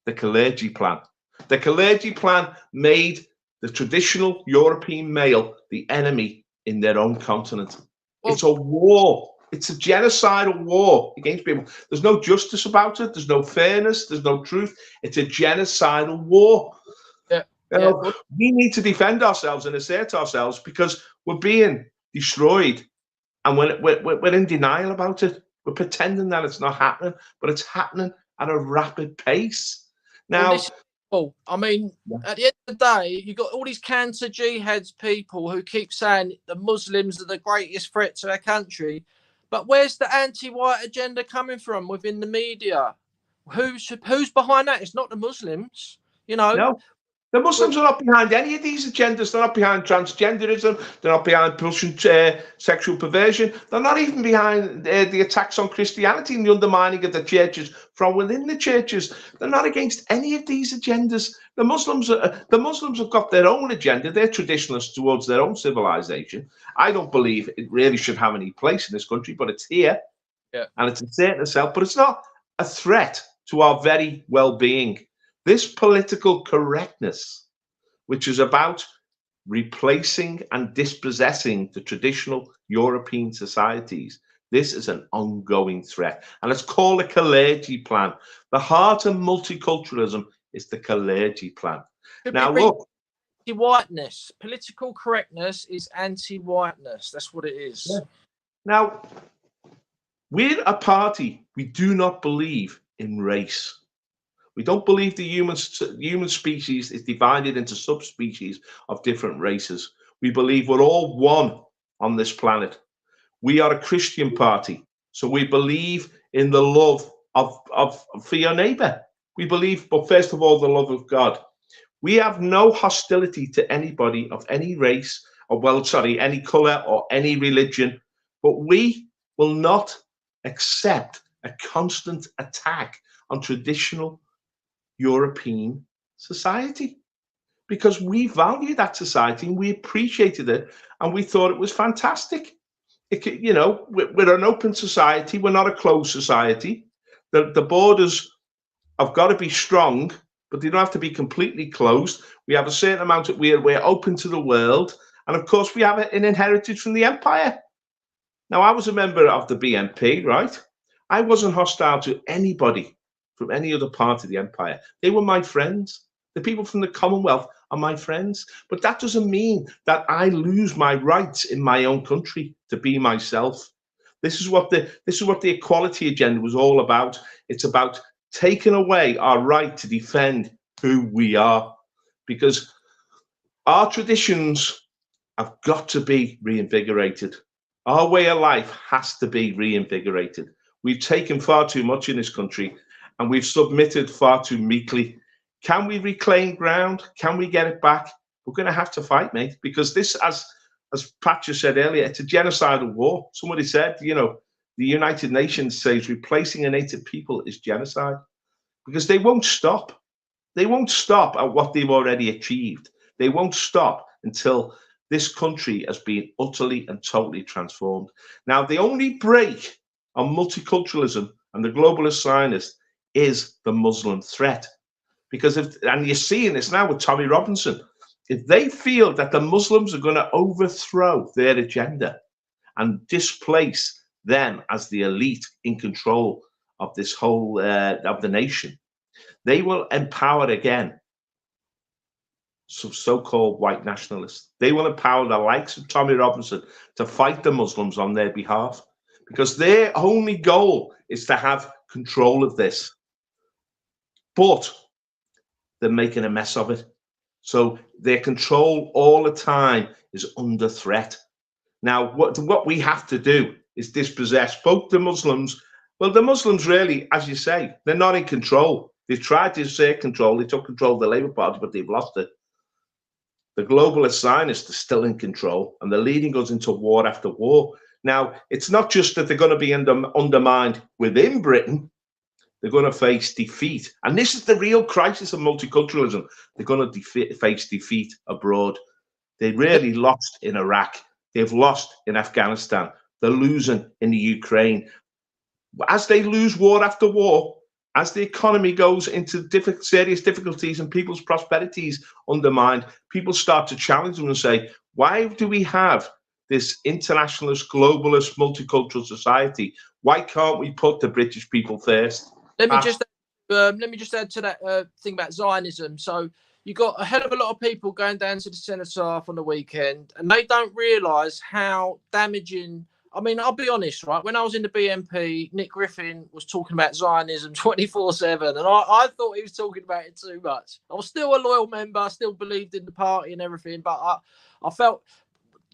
The Kalergi Plan. The Kalergi Plan made the traditional European male the enemy in their own continent. Well, it's a war. It's a genocidal war against people. There's no justice about it. There's no fairness. There's no truth. It's a genocidal war. We need to defend ourselves and assert ourselves because we're being destroyed, and we're in denial about it. We're pretending that it's not happening, but it's happening at a rapid pace. Now, I mean, at the end of the day, you've got all these cancer jihads people who keep saying the Muslims are the greatest threat to our country. But where's the anti-white agenda coming from within the media? Who's behind that? It's not the Muslims, you know. No. The Muslims are not behind any of these agendas. They're not behind transgenderism. They're not behind pushing sexual perversion. They're not even behind the attacks on Christianity and the undermining of the churches from within the churches. They're not against any of these agendas. The Muslims have got their own agenda. They're traditionalists towards their own civilization. I don't believe it really should have any place in this country, but it's here. Yeah. And it's asserting itself, but it's not a threat to our very well-being. This political correctness, which is about replacing and dispossessing the traditional European societies, this is an ongoing threat. And it's called a Kalergi Plan. The heart of multiculturalism is the Kalergi Plan. Now, look. Anti-whiteness. Political correctness is anti-whiteness. That's what it is. Yeah. Now, we're a party. We do not believe in race. We don't believe the human species is divided into subspecies of different races. We believe we're all one on this planet. We are a Christian party, so we believe in the love of for your neighbor. We believe, but first of all, the love of God. We have no hostility to anybody of any race, or well, sorry, any color or any religion, but we will not accept a constant attack on traditional European society, because we value that society and we appreciated it and we thought it was fantastic. You know, we're an open society. We're not a closed society. The borders have got to be strong, but they don't have to be completely closed. We have a certain amount of, we're open to the world. And of course, we have an inherited from the empire. Now, I was a member of the BNP, right? I wasn't hostile to anybody from any other part of the empire. They were my friends. The people from the Commonwealth are my friends. But that doesn't mean that I lose my rights in my own country to be myself. This is what the equality agenda was all about. It's about taking away our right to defend who we are, because our traditions have got to be reinvigorated. Our way of life has to be reinvigorated. We've taken far too much in this country and we've submitted far too meekly. Can we reclaim ground? Can we get it back? We're going to have to fight, mate, because this, as Patrick said earlier, it's a genocidal war. Somebody said, you know, the United Nations says replacing a native people is genocide, because they won't stop. They won't stop at what they've already achieved. They won't stop until this country has been utterly and totally transformed. Now, the only break on multiculturalism and the globalist Zionists is the Muslim threat. Because and you're seeing this now with Tommy Robinson, if they feel that the Muslims are going to overthrow their agenda and displace them as the elite in control of this whole of the nation, they will empower again some so-called white nationalists. They will empower the likes of Tommy Robinson to fight the Muslims on their behalf, because their only goal is to have control of this. But they're making a mess of it. So their control all the time is under threat. Now, what we have to do is dispossess both the Muslims. Well, the Muslims really, as you say, they're not in control. They've tried to assert control. They took control of the Labour Party, but they've lost it. The globalist Zionists are still in control, and they're leading us into war after war. Now, it's not just that they're going to be undermined within Britain. They're going to face defeat. And this is the real crisis of multiculturalism. They're going to face defeat abroad. They really lost in Iraq. They've lost in Afghanistan. They're losing in the Ukraine. As they lose war after war, as the economy goes into serious difficulties and people's prosperity is undermined, people start to challenge them and say, why do we have this internationalist, globalist, multicultural society? Why can't we put the British people first? Let me just add to that thing about Zionism. So you got a hell of a lot of people going down to the cenotaph on the weekend, and they don't realise how damaging. I mean, I'll be honest, right? When I was in the BNP, Nick Griffin was talking about Zionism 24/7, and I thought he was talking about it too much. I was still a loyal member, I still believed in the party and everything, but I felt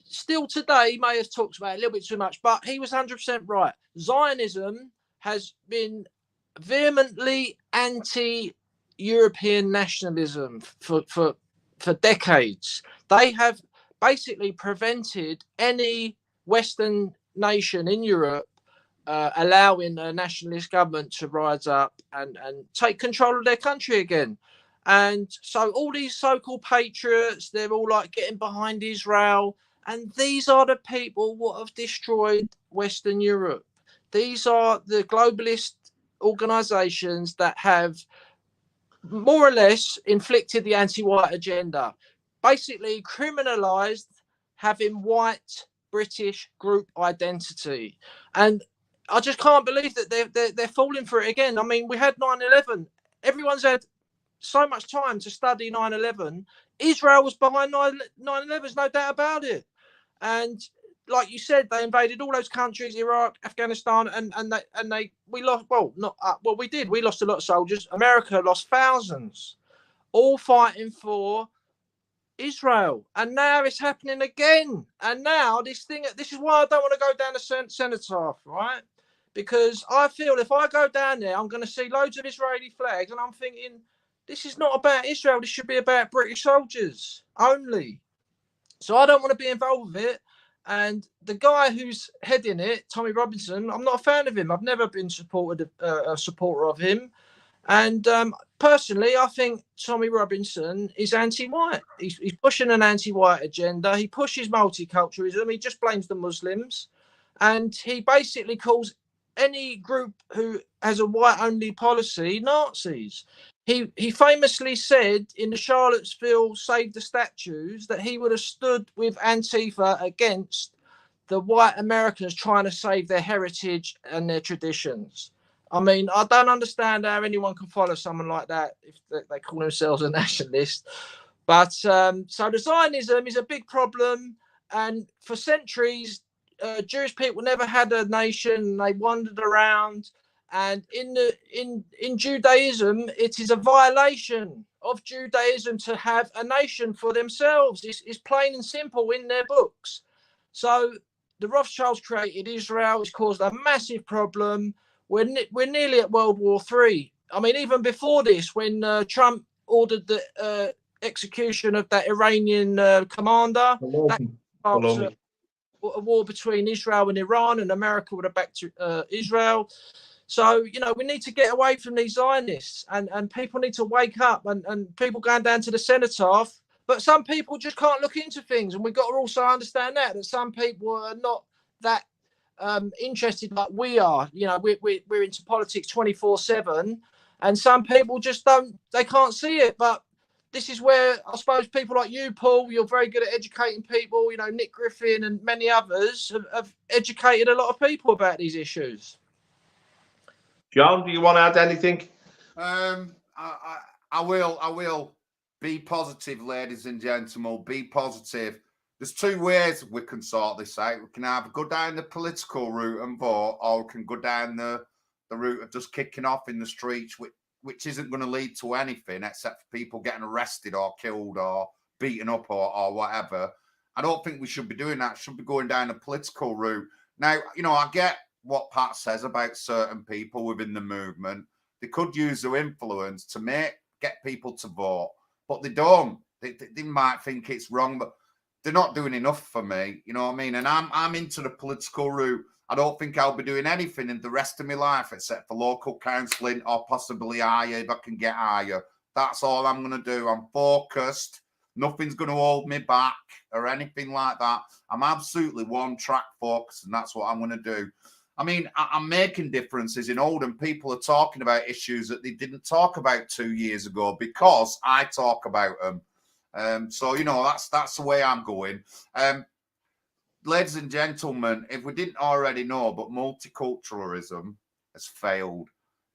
still today he may have talked about it a little bit too much, but he was 100% right. Zionism has been vehemently anti-European nationalism for decades. They have basically prevented any Western nation in Europe allowing a nationalist government to rise up and take control of their country again. And so all these so-called patriots, they're all like getting behind Israel, and these are the people what have destroyed Western Europe. These are the globalist organizations that have more or less inflicted the anti-white agenda, basically criminalized having white British group identity. And I just can't believe that they're falling for it again. I mean, we had 9/11. Everyone's had so much time to study 9/11. Israel was behind 9/11, there's no doubt about it. And like you said, they invaded all those countries, Iraq, Afghanistan, and we lost. Well, not well, we did. We lost a lot of soldiers. America lost thousands, all fighting for Israel, and now it's happening again. And now this is why I don't want to go down the cenotaph, right? Because I feel if I go down there, I'm going to see loads of Israeli flags, and I'm thinking, this is not about Israel. This should be about British soldiers only. So I don't want to be involved with it. And the guy who's heading it, Tommy Robinson, I'm not a fan of him. I've never been a supporter of him. And personally, I think Tommy Robinson is anti-white. He's pushing an anti-white agenda. He pushes multiculturalism. He just blames the Muslims. And he basically calls any group who has a white-only policy Nazis. He famously said in the Charlottesville Save the Statues that he would have stood with Antifa against the white Americans trying to save their heritage and their traditions. I mean, I don't understand how anyone can follow someone like that if they call themselves a nationalist. But so the Zionism is a big problem. And for centuries, Jewish people never had a nation. They wandered around. And in Judaism, it is a violation of Judaism to have a nation for themselves. It's plain and simple in their books. So the Rothschilds created Israel. It's caused a massive problem. We're nearly at World War III. I mean, even before this, when Trump ordered the execution of that Iranian commander, that was a war between Israel and Iran, and America would have backed Israel. So, you know, we need to get away from these Zionists, and people need to wake up, and people going down to the cenotaph. But some people just can't look into things, and we've got to also understand that some people are not that interested like we are. You know, we're into politics 24/7, and some people just they can't see it. But this is where I suppose people like you, Paul, you're very good at educating people. You know, Nick Griffin and many others have educated a lot of people about these issues. John, do you want to add anything? I will. Be positive, ladies and gentlemen. Be positive. There's two ways we can sort this out. We can either go down the political route and vote, or we can go down the route of just kicking off in the streets, which isn't going to lead to anything except for people getting arrested or killed or beaten up or whatever. I don't think we should be doing that. Should be going down the political route. Now, you know, I get what Pat says about certain people within the movement. They could use their influence to get people to vote, but they don't. They might think it's wrong, but they're not doing enough for me. You know what I mean? And I'm into the political route. I don't think I'll be doing anything in the rest of my life except for local counselling or possibly higher if I can get higher. That's all I'm going to do. I'm focused. Nothing's going to hold me back or anything like that. I'm absolutely one-track focused, and that's what I'm going to do. I mean, I'm making differences in Oldham. People are talking about issues that they didn't talk about 2 years ago because I talk about them. So, you know, that's the way I'm going. Ladies and gentlemen, if we didn't already know, but multiculturalism has failed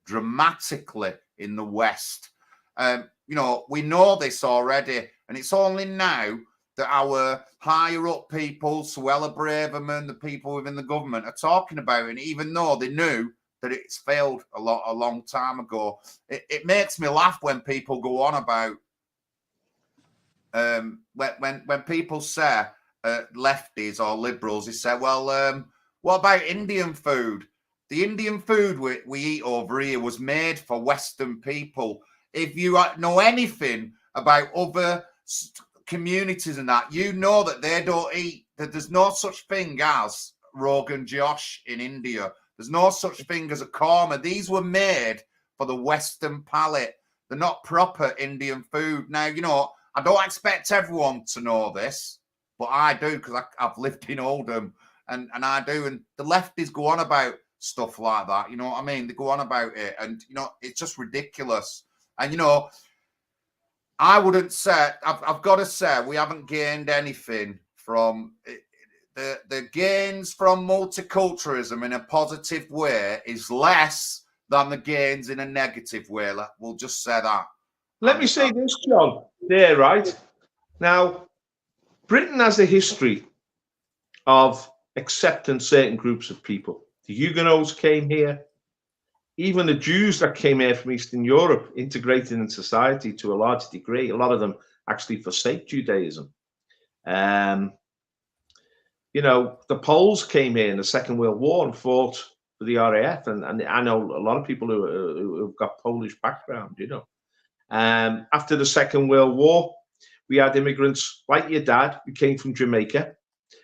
dramatically in the West. You know, we know this already, and it's only now that our higher up people, Suella Braverman, the people within the government are talking about it, even though they knew that it's failed a long time ago. It makes me laugh when people go on about when people say lefties or liberals, they say, well, what about Indian food? The Indian food we eat over here was made for Western people. If you know anything about other communities and that, you know that they don't eat, that there's no such thing as Rogan Josh in India. There's no such thing as a korma. These were made for the Western palate. They're not proper Indian food. Now, you know, I don't expect everyone to know this, but I do because I've lived in Oldham and I do. And the lefties go on about stuff like that. You know what I mean? They go on about it, and, you know, it's just ridiculous. And, you know, I wouldn't say, I've got to say, we haven't gained anything from the gains from multiculturalism in a positive way is less than the gains in a negative way. We'll just say that. Let me say this, John. There, right? Now, Britain has a history of accepting certain groups of people. The Huguenots came here. Even the Jews that came here from Eastern Europe integrated in society to a large degree. A lot of them actually forsake Judaism. You know, the Poles came here in the Second World War and fought for the RAF, and I know a lot of people who've got Polish background, you know. After the Second World War, we had immigrants like your dad who came from Jamaica,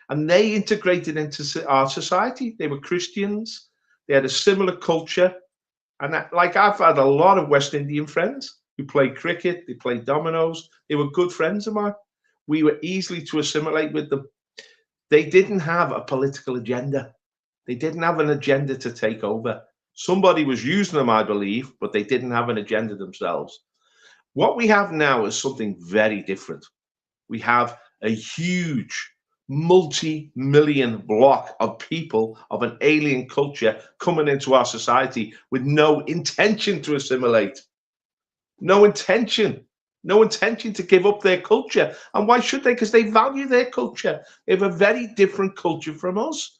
and they integrated into our society. They were Christians. They had a similar culture. And like I've had a lot of West Indian friends who played cricket, they played dominoes. They were good friends of mine. We were easily to assimilate with them. They didn't have a political agenda. They didn't have an agenda to take over. Somebody was using them, I believe, but they didn't have an agenda themselves. What we have now is something very different. We have a huge multi-million block of people of an alien culture coming into our society with no intention to assimilate. No intention to give up their culture. And why should they? Because they value their culture. They have a very different culture from us.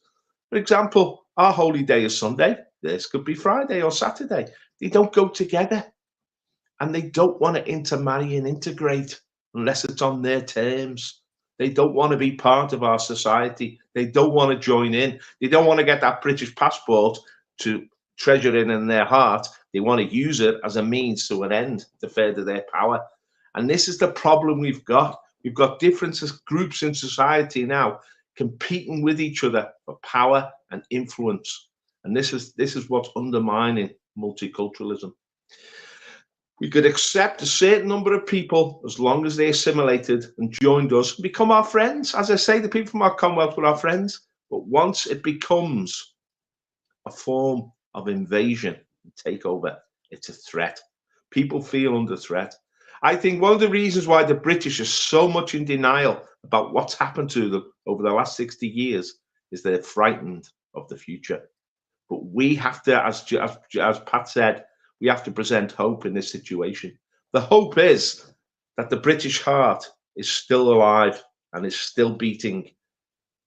For example, our holy day is Sunday. This could be Friday or Saturday. They don't go together. And they don't want to intermarry and integrate unless it's on their terms. They don't want to be part of our society. They don't want to join in. They don't want to get that British passport to treasure it in their heart. They want to use it as a means to an end to further their power. And this is the problem we've got. We've got different groups in society now competing with each other for power and influence. And this is what's undermining multiculturalism. We could accept a certain number of people as long as they assimilated and joined us and become our friends. As I say, the people from our Commonwealth were our friends. But once it becomes a form of invasion and takeover, it's a threat. People feel under threat. I think one of the reasons why the British are so much in denial about what's happened to them over the last 60 years is they're frightened of the future. But we have to, as Pat said, we have to present hope in this situation. The hope is that the British heart is still alive and is still beating.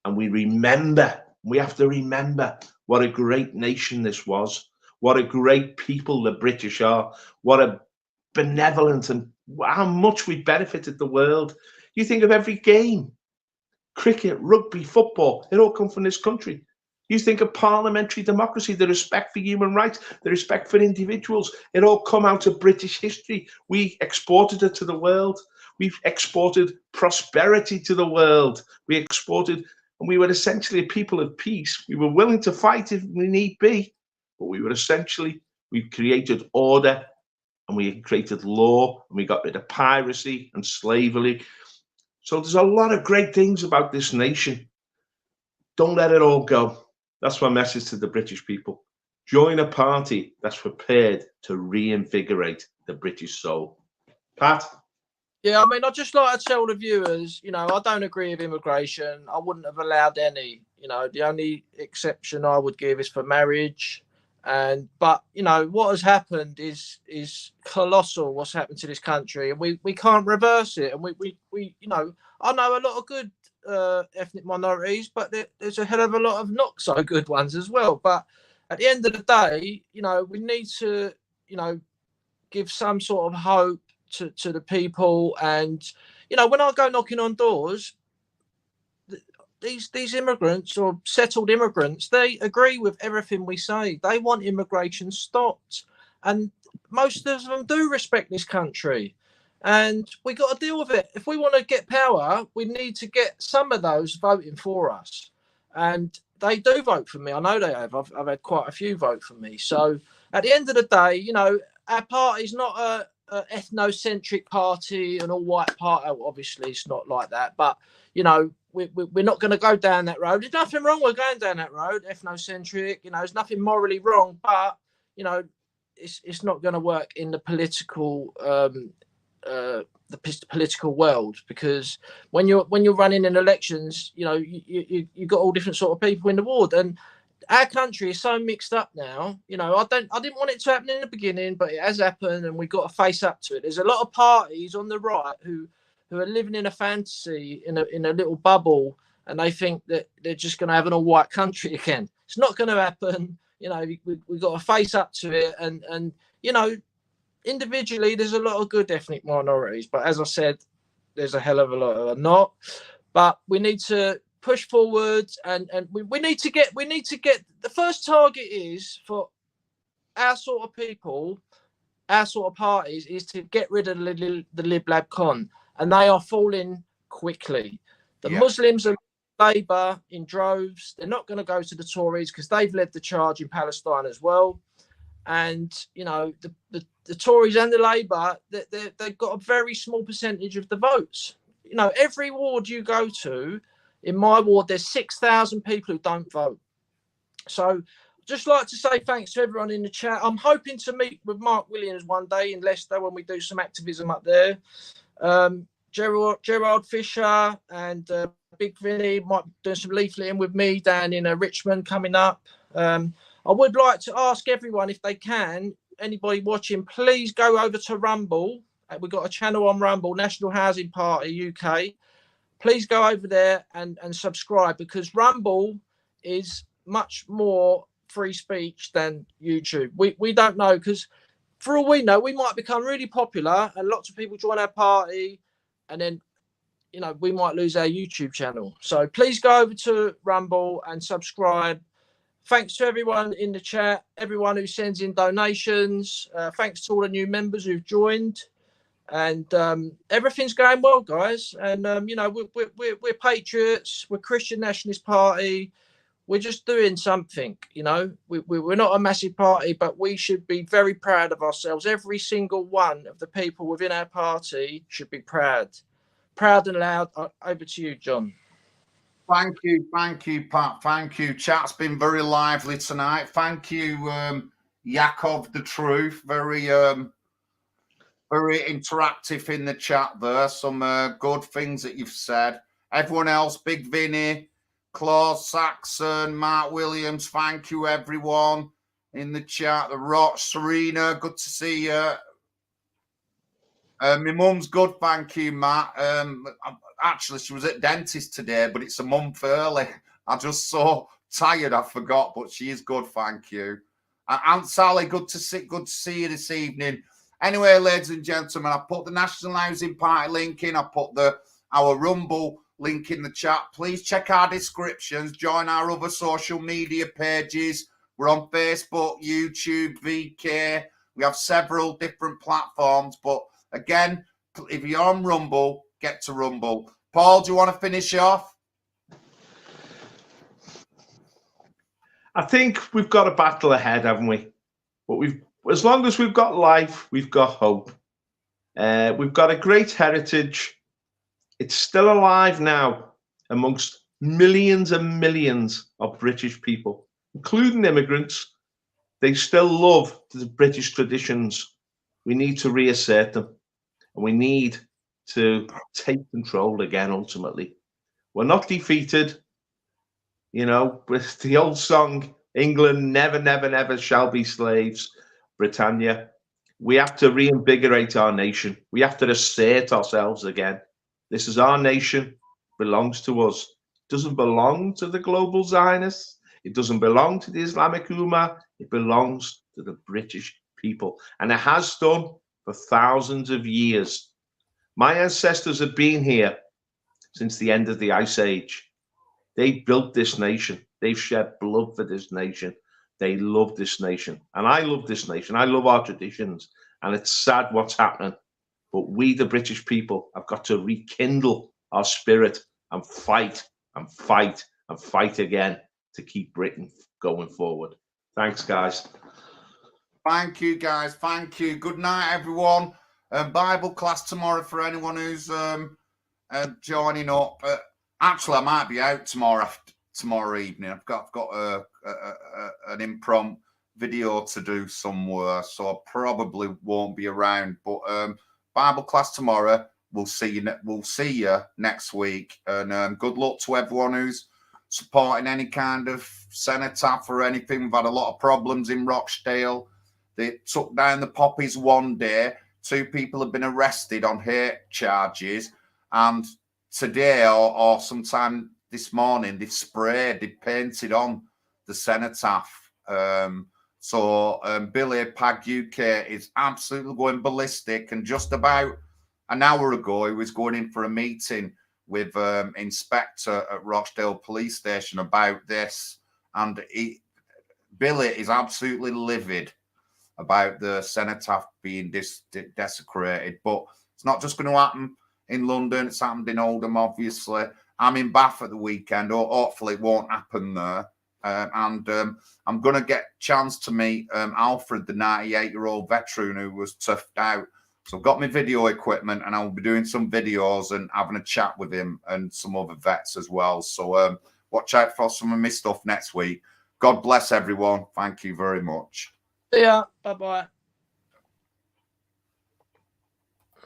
And we have to remember what a great nation this was, what a great people the British are, what a benevolent and how much we benefited the world. You think of every game, cricket, rugby, football, it all comes from this country. You think of parliamentary democracy, the respect for human rights, the respect for individuals. It all come out of British history. We exported it to the world. We've exported prosperity to the world. We exported, and we were essentially a people of peace. We were willing to fight if we need be, but we created order and we created law and we got rid of piracy and slavery. So there's a lot of great things about this nation. Don't let it all go. That's my message to the British people. Join a party that's prepared to reinvigorate the British soul. Pat? Yeah, I mean, I'd just like to tell the viewers, you know, I don't agree with immigration. I wouldn't have allowed any. You know, the only exception I would give is for marriage. But you know, what has happened is colossal. What's happened to this country, and we can't reverse it. And we you know, I know a lot of good ethnic minorities, but there's a hell of a lot of not so good ones as well. But at the end of the day, you know, we need to, you know, give some sort of hope to the people. And you know, when I go knocking on doors, these immigrants or settled immigrants, they agree with everything we say. They want immigration stopped, and most of them do respect this country. And we got to deal with it. If we want to get power, we need to get some of those voting for us. And they do vote for me. I know they have. I've had quite a few vote for me. So at the end of the day, you know, our party's not a ethnocentric party, an all-white party. Obviously, it's not like that. But, you know, we're not going to go down that road. There's nothing wrong with going down that road, ethnocentric. You know, there's nothing morally wrong. But, you know, it's not going to work in the political political world, because when you're running in elections, you know, you got all different sort of people in the ward, and our country is so mixed up now. You know, I didn't want it to happen in the beginning, but it has happened, and we've got to face up to it. There's a lot of parties on the right who are living in a fantasy, in a little bubble, and they think that they're just going to have an all-white country again. It's not going to happen. You know, we've got to face up to it, and you know, individually, there's a lot of good ethnic minorities, but as I said, there's a hell of a lot of not. But we need to push forward, and we need to get the first target is for our sort of people, our sort of parties, is to get rid of the Lib Lab Con, and they are falling quickly. The Muslims are Labour in droves. They're not going to go to the Tories because they've led the charge in Palestine as well. And you know, the Tories and the Labour, they've got a very small percentage of the votes. You know, every ward you go to, in my ward, there's 6,000 people who don't vote. So just like to say thanks to everyone in the chat. I'm hoping to meet with Mark Williams one day in Leicester when we do some activism up there. Gerard Fisher and Big Vinny might do some leafleting with me down in Richmond coming up. I would like to ask everyone, if they can, anybody watching, please go over to Rumble. We've got a channel on Rumble, National Housing Party UK. Please go over there and subscribe, because Rumble is much more free speech than YouTube. We don't know, because for all we know, we might become really popular and lots of people join our party, and then, you know, we might lose our YouTube channel. So please go over to Rumble and subscribe. Thanks to everyone in the chat, everyone who sends in donations. Thanks to all the new members who've joined. And everything's going well, guys. And, you know, we're Patriots. We're Christian Nationalist Party. We're just doing something, you know. We're not a massive party, but we should be very proud of ourselves. Every single one of the people within our party should be proud. Proud and loud. Over to you, John. Thank you, Pat. Thank you. Chat's been very lively tonight. Thank you, Yakov the Truth. Very interactive in the chat there. Some good things that you've said. Everyone else, Big Vinny, Claus Saxon, Mark Williams, thank you, everyone in the chat. The Rock, Serena, good to see you. My mum's good, thank you, Matt. Actually, she was at dentist today, but it's a month early. I just so tired, I forgot, but she is good, thank you. Aunt Sally, good to see you this evening. Anyway, ladies and gentlemen, I put the National Housing Party link in. I put our Rumble link in the chat. Please check our descriptions. Join our other social media pages. We're on Facebook, YouTube, VK. We have several different platforms. But again, if you're on Rumble, get to Rumble. Paul, do you want to finish off? I think we've got a battle ahead, haven't we? But as long as we've got life, we've got hope. We've got a great heritage. It's still alive now amongst millions and millions of British people, including immigrants. They still love the British traditions. We need to reassert them, and we need to take control again, ultimately. We're not defeated. You know, with the old song, England never, never, never shall be slaves, Britannia. We have to reinvigorate our nation. We have to assert ourselves again. This is our nation, belongs to us. It doesn't belong to the global Zionists. It doesn't belong to the Islamic Ummah. It belongs to the British people. And it has done for thousands of years. My ancestors have been here since the end of the Ice Age. They built this nation. They've shed blood for this nation. They love this nation. And I love this nation. I love our traditions. And it's sad what's happening. But we, the British people, have got to rekindle our spirit and fight and fight and fight again to keep Britain going forward. Thanks, guys. Thank you, guys. Thank you. Good night, everyone. Bible class tomorrow for anyone who's joining up. Actually, I might be out tomorrow evening. I've got an impromptu video to do somewhere, so I probably won't be around. But Bible class tomorrow. We'll see you next week, and good luck to everyone who's supporting any kind of cenotaph or anything. We've had a lot of problems in Rochdale. They took down the poppies one day. 2 people have been arrested on hate charges, and today or sometime this morning, they painted on the cenotaph. So Billy Pag UK is absolutely going ballistic, and just about an hour ago he was going in for a meeting with Inspector at Rochdale Police Station about this, and Billy is absolutely livid about the cenotaph being desecrated. But it's not just going to happen in London, it's happened in Oldham, obviously. I'm in Bath at the weekend, or hopefully it won't happen there. I'm going to get a chance to meet Alfred, the 98-year-old veteran who was toughed out. So I've got my video equipment, and I'll be doing some videos and having a chat with him and some other vets as well. So watch out for some of my stuff next week. God bless everyone. Thank you very much. Yeah, bye-bye.